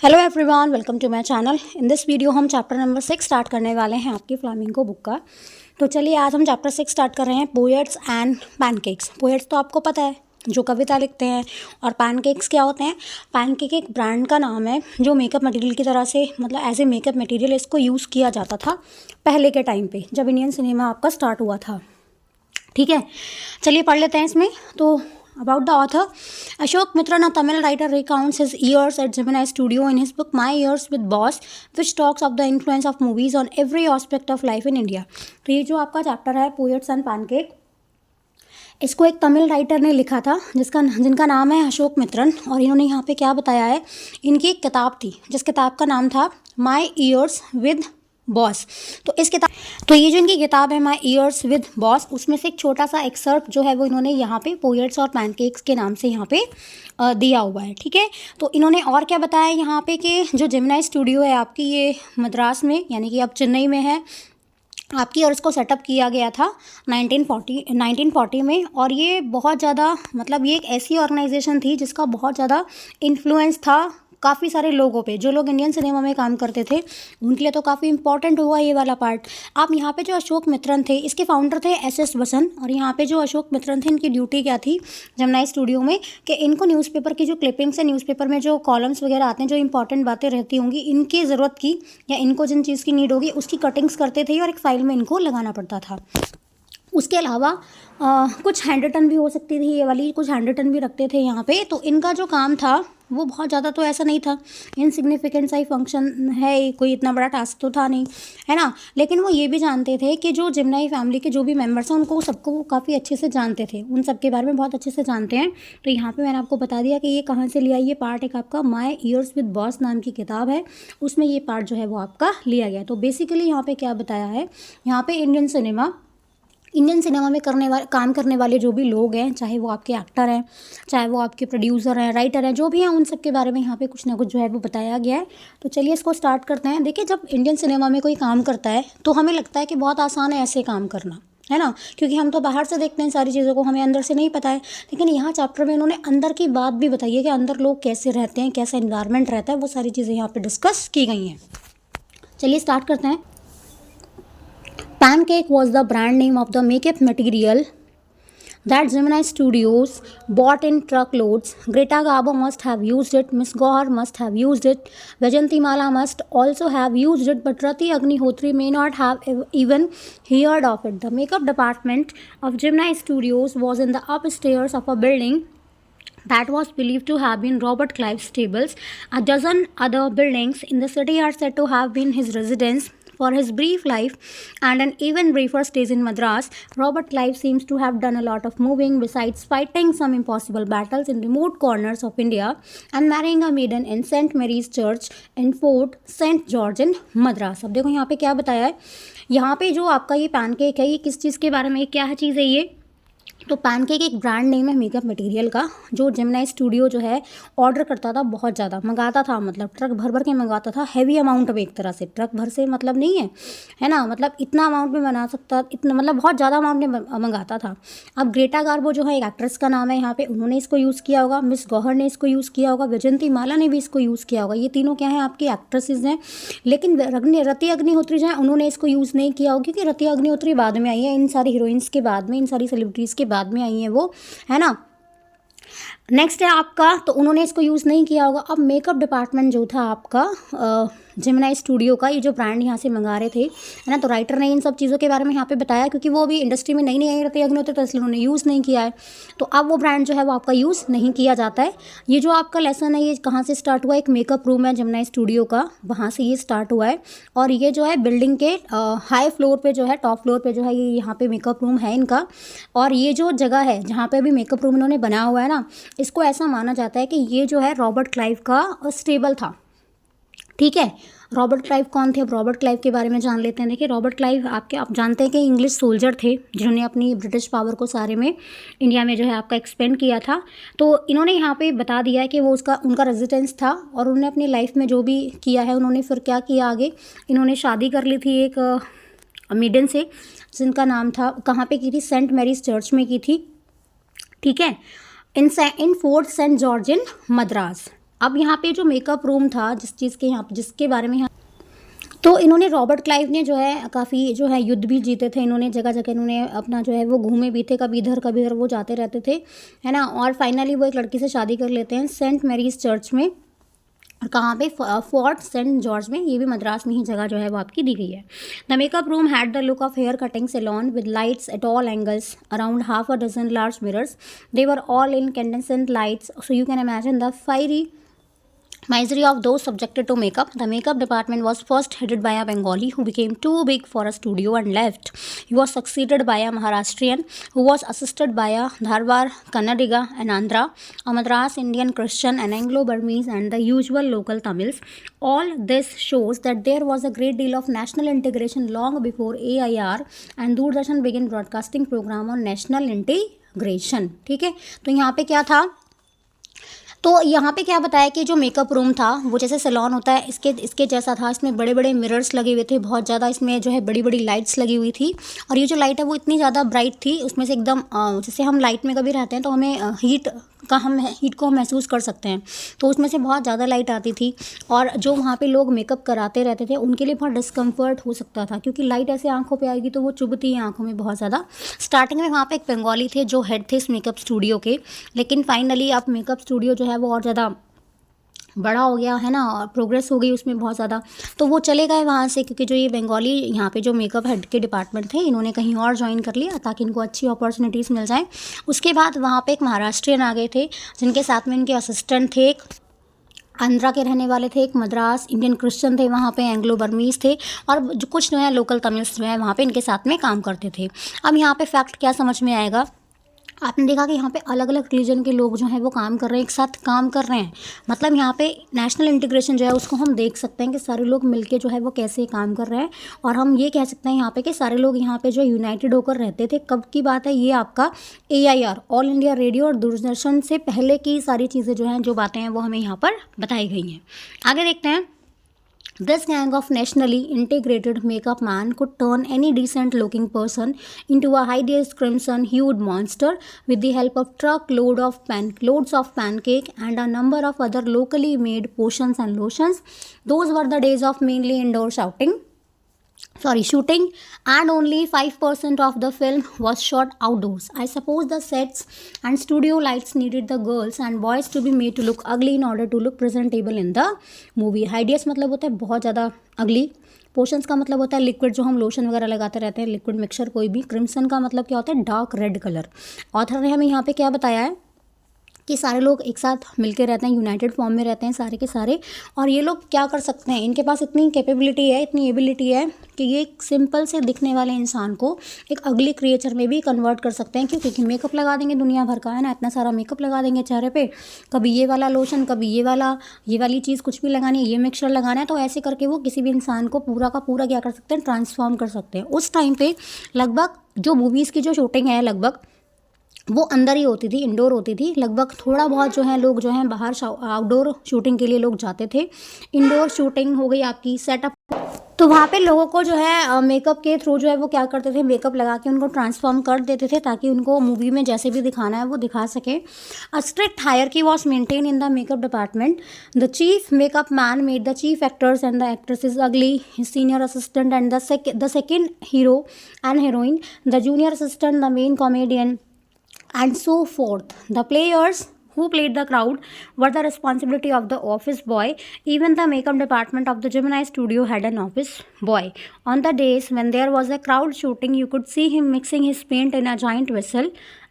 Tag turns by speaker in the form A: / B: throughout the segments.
A: Hello everyone, welcome to my channel. In this video हम chapter number 6 start करने वाले हैं आपकी फ्लामिंगो बुक का। तो चलिए आज हम चैप्टर 6 स्टार्ट कर रहे हैं, पोएट्स एंड पैनकेक्स। पोएट्स तो आपको पता है जो कविता लिखते हैं, और पैनकेक्स क्या होते हैं? पैनकेक एक ब्रांड का नाम है जो मेकअप मटेरियल की तरह से, मतलब एज ए मेकअप मटेरियल इसको यूज़ किया जाता था पहले के टाइम पे, जब इंडियन सिनेमा आपका स्टार्ट हुआ था। ठीक है, चलिए पढ़ लेते हैं इसमें। तो about the author, Ashok Mitran, a Tamil writer, recounts his years at Gemini Studio in his book My Years with Boss, which talks of the influence of movies on every aspect of life in India. तो ये जो आपका chapter है poets and pancake, इसको एक Tamil writer ने लिखा था जिनका नाम है अशोक मित्रन। और इन्होंने यहाँ पे क्या बताया है, इनकी एक किताब थी जिस किताब का नाम था माई ईयर्स विद बॉस। तो ये जो इनकी किताब है माई ईयर्स विद बॉस, उसमें से एक छोटा सा एक्सर्प्ट जो है वो इन्होंने यहाँ पे पोएट्स और पैनकेक्स के नाम से यहाँ पे दिया हुआ है। ठीक है, तो इन्होंने और क्या बताया यहाँ पे कि जो जेमिनी स्टूडियो है आपकी, ये मद्रास में यानी कि अब चेन्नई में है आपकी, और इसको सेटअप किया गया था 1940 में। और ये बहुत ज़्यादा, मतलब ये एक ऐसी ऑर्गेनाइजेशन थी जिसका बहुत ज़्यादा इन्फ्लुएंस था काफ़ी सारे लोगों पे। जो लोग इंडियन सिनेमा में काम करते थे उनके लिए तो काफ़ी इंपॉर्टेंट हुआ ये वाला पार्ट। आप यहाँ पे जो अशोक मित्रन थे, इसके फाउंडर थे एस वसन। और यहाँ पे जो अशोक मित्रन थे, इनकी ड्यूटी क्या थी जेमिनी स्टूडियो में, कि इनको न्यूज़पेपर की जो क्लिपिंग्स है, न्यूज़पेपर में जो कॉलम्स वगैरह आते हैं, जो इंपॉर्टेंट बातें रहती होंगी इनकी ज़रूरत की, या इनको जिन चीज़ की नीड होगी उसकी कटिंग्स करते थे और एक फ़ाइल में इनको लगाना पड़ता था। उसके अलावा कुछ हैंड रिटन भी हो सकती थी ये वाली, कुछ हैंड रिटन भी रखते थे यहाँ पे। तो इनका जो काम था वो बहुत ज़्यादा तो ऐसा नहीं था, इनसिग्निफिकेंट सा ही फंक्शन है, कोई इतना बड़ा टास्क तो था नहीं, है ना। लेकिन वो ये भी जानते थे कि जो जेमिनी फैमिली के जो भी मेंबर्स हैं उनको सबको वो काफ़ी अच्छे से जानते थे, उन सब के बारे में बहुत अच्छे से जानते हैं। तो यहाँ पे मैंने आपको बता दिया कि ये कहाँ से लिया। ये पार्ट एक आपका माई ईयर्स विद बॉस नाम की किताब है, उसमें ये पार्ट जो है वो आपका लिया गया। तो बेसिकली यहाँ पर क्या बताया है, यहाँ पर इंडियन सिनेमा में काम करने वाले जो भी लोग हैं, चाहे वो आपके एक्टर हैं, चाहे वो आपके प्रोड्यूसर हैं, राइटर हैं, जो भी हैं, उन सब के बारे में यहाँ पे कुछ ना कुछ जो है वो बताया गया है। तो चलिए इसको स्टार्ट करते हैं। देखिए, जब इंडियन सिनेमा में कोई काम करता है तो हमें लगता है कि बहुत आसान है ऐसे काम करना, है ना, क्योंकि हम तो बाहर से देखते हैं सारी चीज़ों को, हमें अंदर से नहीं पता है। लेकिन यहाँ चैप्टर में इन्होंने अंदर की बात भी बताई है कि अंदर लोग कैसे रहते हैं, कैसा इन्वायरमेंट रहता है, वो सारी चीज़ें यहाँ पर डिस्कस की गई हैं। चलिए स्टार्ट करते हैं। Pancake was the brand name of the makeup material that Gemini Studios bought in truckloads. Greta Garbo must have used it, Miss Gohar must have used it, Vajanti Mala must also have used it, but Rati Agnihotri may not have even heard of it. The makeup department of Gemini Studios was in the upstairs of a building that was believed to have been Robert Clive's stables. A dozen other buildings in the city are said to have been his residence. For his brief life and an even briefer stays in Madras, Robert Clive seems to have done a lot of moving, besides fighting some impossible battles in remote corners of India and marrying a maiden in St. Mary's Church in Fort St. George in Madras. अब देखो यहाँ पे क्या बताया है, यहाँ पे जो आपका ये पैनकेक है, ये किस चीज़ के बारे में, क्या चीज़ है ये? तो पैनकेक एक ब्रांड नेम है मेकअप मटेरियल का, जो जेमिनी स्टूडियो जो है ऑर्डर करता था, बहुत ज़्यादा मंगाता था, मतलब ट्रक भर भर के मंगाता था, हैवी अमाउंट में। एक तरह से ट्रक भर से मतलब नहीं है ना, मतलब इतना अमाउंट में बना सकता, इतना मतलब बहुत ज़्यादा अमाउंट में मंगाता था। अब ग्रेटा गार्बो जो है एक एक्ट्रेस का नाम है यहाँ पे, उन्होंने इसको यूज़ किया होगा, मिस गौहर ने इसको यूज़ किया होगा, वैजंती माला ने भी इसको यूज़ किया होगा। ये तीनों क्या हैं, आपकी एक्ट्रेसेस हैं। लेकिन रति अग्निहोत्री जो है उन्होंने इसको यूज़ नहीं किया होगा, क्योंकि रति अग्निहोत्री बाद में आई है, इन सारी हीरोइंस के बाद में, इन सारी सेलिब्रिटीज़ के बाद में आई हैं वो, है ना। नेक्स्ट है आपका, तो उन्होंने इसको यूज़ नहीं किया होगा। अब मेकअप डिपार्टमेंट जो था आपका जेमिनी स्टूडियो का, ये जो ब्रांड यहाँ से मंगा रहे थे, है ना, तो राइटर ने इन सब चीज़ों के बारे में यहाँ पे बताया, क्योंकि वो भी इंडस्ट्री में नई आई रहती है अग्निहोत्री, तो इसलिए उन्होंने यूज़ नहीं किया है। तो अब वो ब्रांड जो है वो आपका यूज़ नहीं किया जाता है। ये जो आपका लेसन है ये कहाँ से स्टार्ट हुआ, एक मेकअप रूम है जेमिनी स्टूडियो का, वहाँ से ये स्टार्ट हुआ है। और ये जो है बिल्डिंग के हाई फ्लोर पर जो है, टॉप फ्लोर पर जो है, ये यहाँ पर मेकअप रूम है इनका। और ये जो जगह है जहाँ पर अभी मेकअप रूम इन्होंने बनाया हुआ है ना, इसको ऐसा माना जाता है कि ये जो है रॉबर्ट क्लाइव का स्टेबल था। ठीक है, रॉबर्ट क्लाइव कौन थे? अब रॉबर्ट क्लाइव के बारे में जान लेते हैं। देखिए, रॉबर्ट क्लाइव आप जानते हैं कि इंग्लिश सोल्जर थे जिन्होंने अपनी ब्रिटिश पावर को सारे में इंडिया में जो है आपका एक्सपेंड किया था। तो इन्होंने यहाँ पे बता दिया है कि वो उनका रेजिडेंस था, और उन्होंने अपनी लाइफ में जो भी किया है, उन्होंने फिर क्या किया आगे, इन्होंने शादी कर ली थी एक मेडन से, जिनका नाम था, कहाँ पर की थी, सेंट मैरीज चर्च में की थी। ठीक है, इन फोर्ट सेंट जॉर्ज इन मद्रास। अब यहाँ पे जो मेकअप रूम था जिस चीज़ के यहाँ जिसके बारे में यहाँ, तो इन्होंने रॉबर्ट क्लाइव ने जो है काफ़ी जो है युद्ध भी जीते थे इन्होंने, जगह जगह इन्होंने अपना जो है वो घूमे भी थे, कभी इधर वो जाते रहते थे, है ना। और फाइनली वो एक लड़की से शादी कर लेते हैं सेंट मैरीज चर्च में, और कहाँ पे, फोर्ट सेंट जॉर्ज में, ये भी मद्रास में ही जगह जो है वो आपकी दी गई है। The makeup room had the look of hair cutting salon with lights at all angles around half a dozen large mirrors, they were all incandescent lights, so you can imagine the fiery misery of those subjected to makeup. The makeup department was first headed by a Bengali who became too big for a studio and left. He was succeeded by a Maharashtrian who was assisted by a Dharwar, Kannadiga and Andhra, a Madras Indian Christian, an Anglo-Burmese and the usual local Tamils. All this shows that there was a great deal of national integration long before AIR and Doordarshan began broadcasting program on national integration. ठीक है, तो यहाँ पे क्या था, तो यहाँ पे क्या बताया कि जो मेकअप रूम था वो जैसे सैलून होता है इसके जैसा था। इसमें बड़े बड़े मिरर्स लगे हुए थे, बहुत ज़्यादा इसमें जो है बड़ी बड़ी लाइट्स लगी हुई थी, और ये जो लाइट है वो इतनी ज़्यादा ब्राइट थी, उसमें से एकदम जैसे हम लाइट में कभी रहते हैं तो हमें हीट को हम महसूस कर सकते हैं, तो उसमें से बहुत ज़्यादा लाइट आती थी। और जो वहाँ पे लोग मेकअप कराते रहते थे उनके लिए बहुत डिस्कम्फर्ट हो सकता था, क्योंकि लाइट ऐसे आंखों पे आएगी तो वो चुभती है आंखों में बहुत ज़्यादा। स्टार्टिंग में वहाँ पे एक बंगाली थे जो हेड थे इस मेकअप स्टूडियो के, लेकिन फाइनली अब मेकअप स्टूडियो जो है वो और ज़्यादा बड़ा हो गया है ना, और प्रोग्रेस हो गई उसमें बहुत ज़्यादा, तो वो चले गए वहाँ से, क्योंकि जो ये बंगाली यहाँ पे जो मेकअप हेड के डिपार्टमेंट थे इन्होंने कहीं और ज्वाइन कर लिया ताकि इनको अच्छी अपॉर्चुनिटीज़ मिल जाएं। उसके बाद वहाँ पे एक महाराष्ट्रियन आ गए थे जिनके साथ में इनके असिस्टेंट थे, एक आंध्रा के रहने वाले थे, एक मद्रास इंडियन क्रिश्चियन थे वहाँ पे, एंग्लो बर्मीज़ थे, और जो कुछ जो है लोकल तमिल्स जो है वहाँ पे इनके साथ में काम करते थे। अब यहाँ पे फैक्ट क्या समझ में आएगा, आपने देखा कि यहाँ पे अलग अलग रिलीजन के लोग जो हैं वो काम कर रहे हैं, एक साथ काम कर रहे हैं, मतलब यहाँ पे नेशनल इंटीग्रेशन जो है उसको हम देख सकते हैं कि सारे लोग मिलके जो है वो कैसे काम कर रहे हैं। और हम ये कह सकते हैं यहाँ पे कि सारे लोग यहाँ पे जो यूनाइटेड होकर रहते थे। कब की बात है, ये आपका AIR ऑल इंडिया रेडियो और दूरदर्शन से पहले की सारी चीज़ें जो हैं, जो बातें हैं वो हमें यहाँ पर बताई गई हैं। आगे देखते हैं। This gang of nationally integrated makeup man could turn any decent looking person into a hideous crimson hued monster with the help of loads of pancake and a number of other locally made potions and lotions. Those were the days of mainly indoor shooting, and only 5% of the film was shot outdoors. I suppose the sets and studio lights needed the girls and boys to be made to look ugly in order to look presentable in the movie. Hideous मतलब होता है बहुत ज़्यादा ugly, potions का मतलब होता है liquid, जो हम लोशन वगैरह लगाते रहते हैं, लिक्विड मिक्सचर कोई भी। क्रिम्सन का मतलब क्या होता है, डार्क रेड कलर। ऑथर ने हमें यहाँ पे क्या बताया है कि सारे लोग एक साथ मिलके रहते हैं, यूनाइटेड फॉर्म में रहते हैं सारे के सारे, और ये लोग क्या कर सकते हैं, इनके पास इतनी कैपेबिलिटी है, इतनी एबिलिटी है कि ये एक सिंपल से दिखने वाले इंसान को एक अगली क्रिएचर में भी कन्वर्ट कर सकते हैं। क्यों? क्योंकि मेकअप लगा देंगे दुनिया भर का, है ना, इतना सारा मेकअप लगा देंगे चेहरे पे, कभी ये वाला लोशन, कभी ये वाली चीज़ कुछ भी लगानी है, ये मिक्सचर लगाना है, तो ऐसे करके वो किसी भी इंसान को पूरा का पूरा क्या कर सकते हैं, ट्रांसफॉर्म कर सकते हैं। उस टाइम पे लगभग जो मूवीज़ की जो शूटिंग है लगभग वो अंदर ही होती थी, इंडोर होती थी। लगभग थोड़ा बहुत जो है लोग जो हैं बाहर आउटडोर शूटिंग के लिए लोग जाते थे। इंडोर शूटिंग हो गई आपकी सेटअप, तो वहाँ पे लोगों को जो है मेकअप के थ्रू जो है वो क्या करते थे, मेकअप लगा के उनको ट्रांसफॉर्म कर देते थे ताकि उनको मूवी में जैसे भी दिखाना है वो दिखा सके। A strict hierarchy was maintain in the makeup department. The chief makeup man made the chief actors and the actresses ugly, his senior assistant and the second hero and heroine, the junior assistant, the main comedian, and so forth. The players who played the crowd were the responsibility of the office boy. Even the makeup department of the Gemini studio had an office boy. On the days when there was a crowd shooting, you could see him mixing his paint in a giant vessel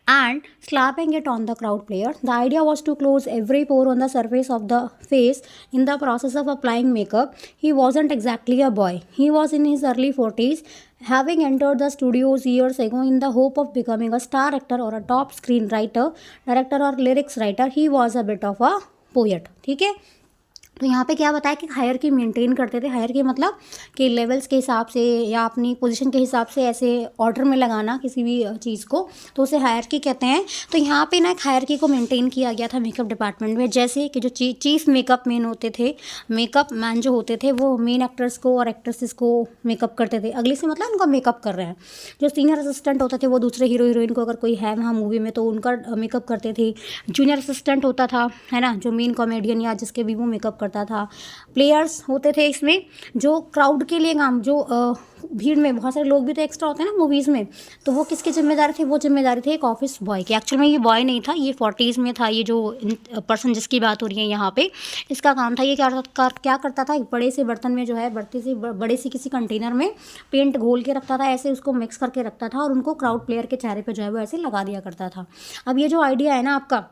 A: and slapping it on the crowd player. The idea was to close every pore on the surface of the face in the process of applying makeup. He wasn't exactly a boy. He was in his early 40s, having entered the studios years ago in the hope of becoming a star actor or a top screenwriter, director or lyrics writer. He was a bit of a poet. ठीक है, तो यहाँ पे क्या बताया कि hierarchy maintain करते थे। हायरकी मतलब कि लेवल्स के हिसाब से या अपनी पोजीशन के हिसाब से ऐसे ऑर्डर में लगाना किसी भी चीज़ को, तो उसे हायरकी कहते हैं। तो यहाँ पे ना एक हायरकी को मेंटेन किया गया था मेकअप डिपार्टमेंट में, जैसे कि जो चीफ मेकअप मैन होते थे, मेकअप मैन जो होते थे वो मेन एक्टर्स को और एक्ट्रेसेस को मेकअप करते थे। अगले से मतलब उनका मेकअप कर रहे हैं। जो सीनियर असिस्टेंट होते थे वो दूसरे हीरो हीरोइन को अगर कोई है वहाँ मूवी में तो उनका मेकअप करते थे। जूनियर असिस्टेंट होता था, है ना, जो मेन कॉमेडियन या जिसके भी वो मेकअप करता था। प्लेयर्स होते थे इसमें जो क्राउड के लिए काम, जो भीड़ में बहुत सारे लोग भी तो एक्स्ट्रा होते हैं ना मूवीज़ में, तो वो किसके जिम्मेदार थे? वो जिम्मेदारी थे एक ऑफिस बॉय की। एक्चुअल में ये बॉय नहीं था, ये 40s में था। ये जो पर्सन जिसकी बात हो रही है यहाँ पे, इसका काम था ये क्या करता था, एक बड़े से बर्तन में जो है बड़े से किसी कंटेनर में पेंट घोल के रखता था, ऐसे उसको मिक्स करके रखता था और उनको क्राउड प्लेयर के चेहरे पर जो है वो ऐसे लगा दिया करता था। अब ये जो आइडिया है ना आपका,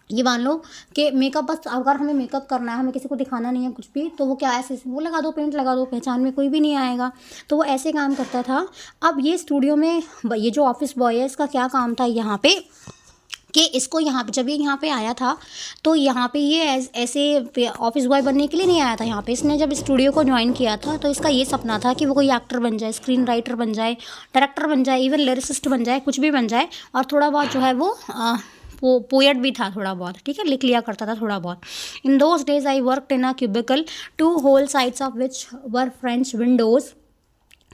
A: ये मान लो कि मेकअप, बस अगर हमें मेकअप करना है, हमें किसी को दिखाना नहीं है कुछ भी, तो वो क्या ऐसे वो लगा दो, पेंट लगा दो, पहचान में कोई भी नहीं आएगा। तो वो ऐसे काम करता था। अब ये स्टूडियो में ये जो ऑफिस बॉय है, इसका क्या काम था यहाँ पे कि इसको यहाँ पे जब ये यहाँ पे आया था तो यहाँ पे ये ऐसे ऑफिस बॉय बनने के लिए नहीं आया था यहाँ पे। इसने जब स्टूडियो को ज्वाइन किया था तो इसका ये सपना था कि वो कोई एक्टर बन जाए, स्क्रीन राइटर बन जाए, डायरेक्टर बन जाए, इवन लिरिसिस्ट बन जाए, कुछ भी बन जाए। और थोड़ा बहुत जो है वो पोएट भी था थोड़ा बहुत, ठीक है, लिख लिया करता था थोड़ा बहुत। In those days I worked in a cubicle, 2 whole sides of which were French windows.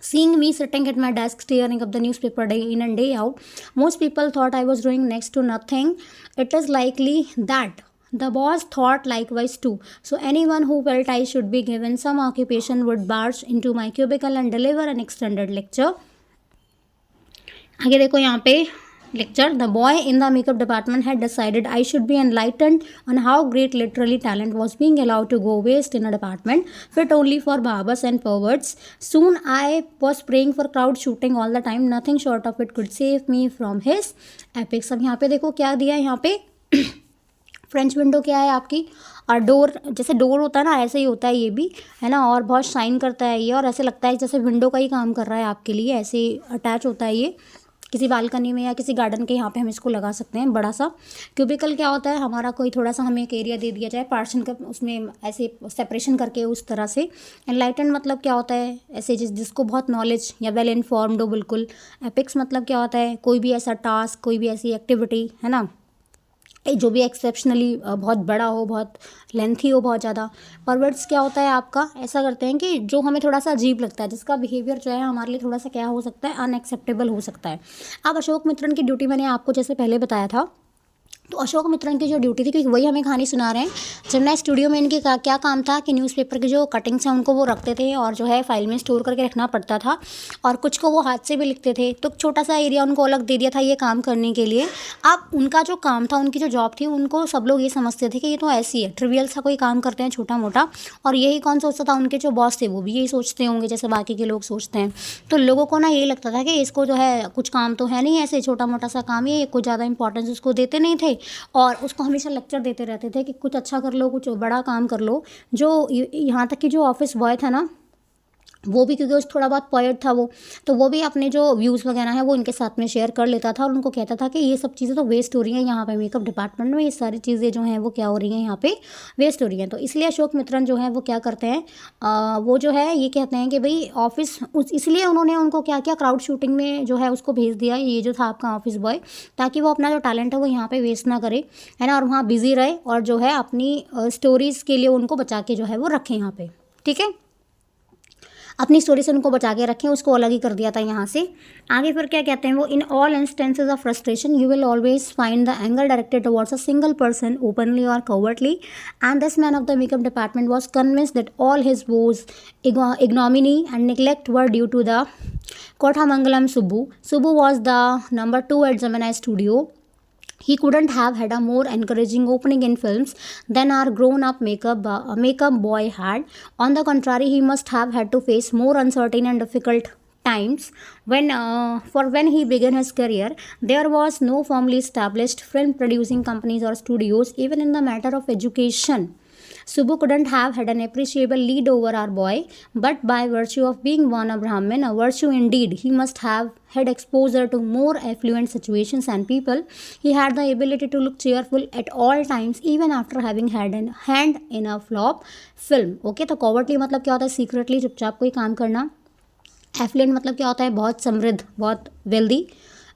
A: Seeing me sitting at my desk staring up the newspaper day in and day out, most people thought I was doing next to nothing. It is likely that the boss thought likewise too. So anyone who felt I should be given some occupation would barge into my cubicle and deliver an extended lecture. आगे देखो यहाँ पे lecture. The boy in the makeup department had decided I should be enlightened on how great literary talent was being allowed to go waste in a department fit only for barbers and perverts. Soon I was praying for crowd shooting all the time. Nothing short of it could save me from his epics. अब यहाँ पे देखो क्या दिया है यहाँ पे French window क्या है आपकी, और डोर, जैसे डोर होता है ना ऐसे ही होता है ये भी, है ना, और बहुत शाइन करता है ये, और ऐसे लगता है जैसे विंडो का ही काम कर रहा है आपके लिए, ऐसे अटैच होता है ये किसी बालकनी में या किसी गार्डन के यहाँ पे हम इसको लगा सकते हैं बड़ा सा। क्यूबिकल क्या होता है, हमारा कोई थोड़ा सा हमें एक एरिया दे दिया जाए पार्टीशन का, उसमें ऐसे सेपरेशन करके उस तरह से। एनलाइटन मतलब क्या होता है, ऐसे जिसको बहुत नॉलेज या वेल इन्फॉर्म्ड हो बिल्कुल। एपिक्स मतलब क्या होता है, कोई भी ऐसा टास्क, कोई भी ऐसी एक्टिविटी, है ना, जो भी एक्सेप्शनली बहुत बड़ा हो, बहुत लेंथी हो, बहुत ज़्यादा। परवर्ड्स क्या होता है आपका, ऐसा करते हैं कि जो हमें थोड़ा सा अजीब लगता है, जिसका बिहेवियर जो है हमारे लिए थोड़ा सा क्या हो सकता है, अनएक्सेप्टेबल हो सकता है। अब अशोक मित्रन की ड्यूटी मैंने आपको जैसे पहले बताया था, तो अशोक मित्रन की जो ड्यूटी थी, क्योंकि वही हमें कहानी सुना रहे हैं, जमुना स्टूडियो में इनके क्या काम था कि न्यूज़पेपर की जो कटिंग्स हैं उनको वो रखते थे और जो है फाइल में स्टोर करके रखना पड़ता था, और कुछ को वो हाथ से भी लिखते थे। तो छोटा सा एरिया उनको अलग दे दिया था ये काम करने के लिए। अब उनका जो काम था, उनकी जो जॉब थी, उनको सब लोग ये समझते थे कि ये तो ऐसी है, ट्रिवियल सा कोई काम करते हैं छोटा मोटा, और यही कौन सोचता था, उनके जो बॉस थे वो भी यही सोचते होंगे जैसे बाकी के लोग सोचते हैं। तो लोगों को ना ये लगता था कि इसको जो है कुछ काम तो है नहीं, ऐसे छोटा मोटा सा काम, ये कुछ ज़्यादा इंपॉर्टेंस उसको देते नहीं थे, और उसको हमेशा लेक्चर देते रहते थे कि कुछ अच्छा कर लो, कुछ बड़ा काम कर लो। जो यहाँ तक कि जो ऑफिस बॉय था ना, वो भी, क्योंकि उस थोड़ा बहुत पोएट था वो, तो वो भी अपने जो व्यूज़ वगैरह हैं वो इनके साथ में शेयर कर लेता था, और उनको कहता था कि ये सब चीज़ें तो वेस्ट हो रही हैं यहाँ पे मेकअप डिपार्टमेंट में, ये सारी चीज़ें जो हैं वो क्या हो रही हैं यहाँ पे, वेस्ट हो रही हैं। तो इसलिए अशोक मित्रन जो है वो क्या करते हैं, वो जो है ये कहते हैं कि भाई ऑफिस, इसलिए उन्होंने उनको क्या किया, क्राउड शूटिंग में जो है उसको भेज दिया, ये जो था आपका ऑफिस बॉय, ताकि वो अपना जो टैलेंट है वो यहाँ पे वेस्ट ना करे, है ना, और वहाँ बिजी रहे, और जो है अपनी स्टोरीज़ के लिए उनको बचा के जो है वो रखें यहाँ पे, ठीक है, अपनी स्टोरी से उनको बचा के रखें, उसको अलग ही कर दिया था यहाँ से। आगे फिर क्या कहते हैं वो, in all instances of frustration you will always find the anger directed towards a single person openly और covertly, and this man of the makeup department was convinced that all his woes, ignominy and neglect were due to the Kothamangalam Subbu. Subbu was the number 2 at Gemini Studio. He couldn't have had a more encouraging opening in films than our grown-up makeup boy had. On the contrary, he must have had to face more uncertain and difficult times when he began his career. There was no firmly established film producing companies or studios. Even in the matter of education, Subbu couldn't have had an appreciable lead over our boy, but by virtue of being born a Brahmin, a virtue indeed, he must have had exposure to more affluent situations and people. He had the ability to look cheerful at all times, even after having had a hand in a flop film. Okay, तो covertly मतलब क्या होता है, secretly चुपचाप कोई काम करना. Effluent मतलब क्या होता है, बहुत समृद्ध, बहुत वेल्दी.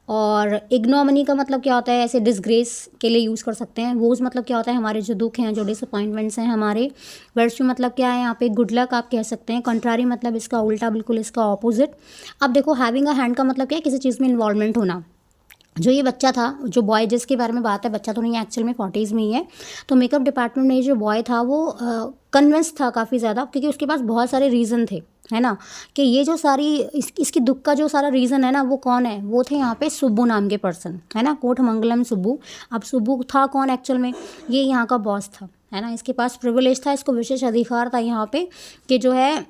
A: और इग्नोमनी का मतलब क्या होता है, ऐसे डिसग्रेस के लिए यूज़ कर सकते हैं. वोज मतलब क्या होता है, हमारे जो दुख हैं, जो डिसअपॉइंटमेंट्स हैं हमारे. वर्च्यू मतलब क्या है, यहाँ पे गुड लक आप कह सकते हैं. कंट्रारी मतलब इसका उल्टा, बिल्कुल इसका ऑपोजिट. अब देखो, हैविंग अ हैंड का मतलब क्या है, किसी चीज़ में इन्वॉल्वमेंट होना. जो ये बच्चा था, जो बॉय जिसके बारे में बात है, बच्चा तो नहीं है एक्चुअल में, 40s में ही है. तो मेकअप डिपार्टमेंट में जो बॉय था वो कन्विंस था काफ़ी ज़्यादा, क्योंकि उसके पास बहुत सारे रीज़न थे, है ना, कि ये जो सारी इसकी दुख का जो सारा रीज़न है ना, वो कौन है, वो थे यहाँ पे सुब्बू नाम के पर्सन, है ना, कोटमंगलम सुब्बू. अब सुब्बू था कौन एक्चुअल में, ये यहाँ का बॉस था, है ना. इसके पास प्रिविलेज था, इसको विशेष अधिकार था यहाँ पे कि जो है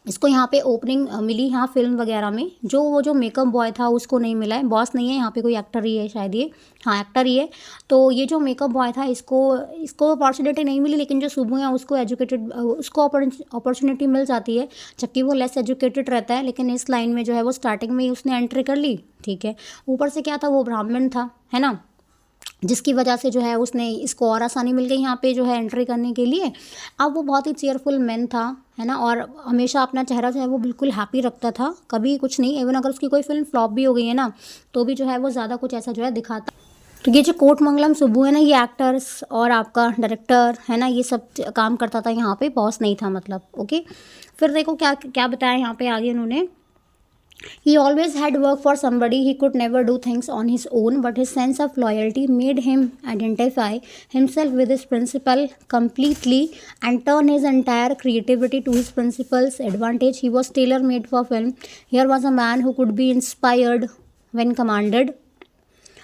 A: इसको यहाँ पे ओपनिंग मिली यहाँ फिल्म वगैरह में. जो मेकअप बॉय था उसको नहीं मिला है. बॉस नहीं है यहाँ पे, कोई एक्टर ही है शायद ये, हाँ एक्टर ही है. तो ये जो मेकअप बॉय था इसको अपॉर्चुनिटी नहीं मिली, लेकिन जो सुब्बू है उसको उसको अपॉर्चुनिटी मिल जाती है, जबकि वो लेस एजुकेटेड रहता है. लेकिन इस लाइन में जो है वो स्टार्टिंग में ही उसने एंट्री कर ली, ठीक है. ऊपर से क्या था, वो ब्राह्मण था, है ना, जिसकी वजह से जो है उसने इसको और आसानी मिल गई यहाँ पे जो है एंट्री करने के लिए. अब वो बहुत ही चेयरफुल मैन था, है ना, और हमेशा अपना चेहरा जो है वो बिल्कुल हैप्पी रखता था, कभी कुछ नहीं. इवन अगर उसकी कोई फिल्म फ्लॉप भी हो गई है ना, तो भी जो है वो ज़्यादा कुछ ऐसा जो है दिखाता. तो ये जो कोटमंगलम सुब्बू है ना, ये एक्टर्स और आपका डायरेक्टर, है ना, ये सब काम करता था यहाँ पे, बॉस नहीं था मतलब. ओके, फिर देखो क्या क्या बताया यहाँ पे आगे उन्होंने. He always had work for somebody. He could never do things on his own, but his sense of loyalty made him identify himself with his principal completely and turn his entire creativity to his principal's advantage. He was tailor-made for film. Here was a man who could be inspired when commanded.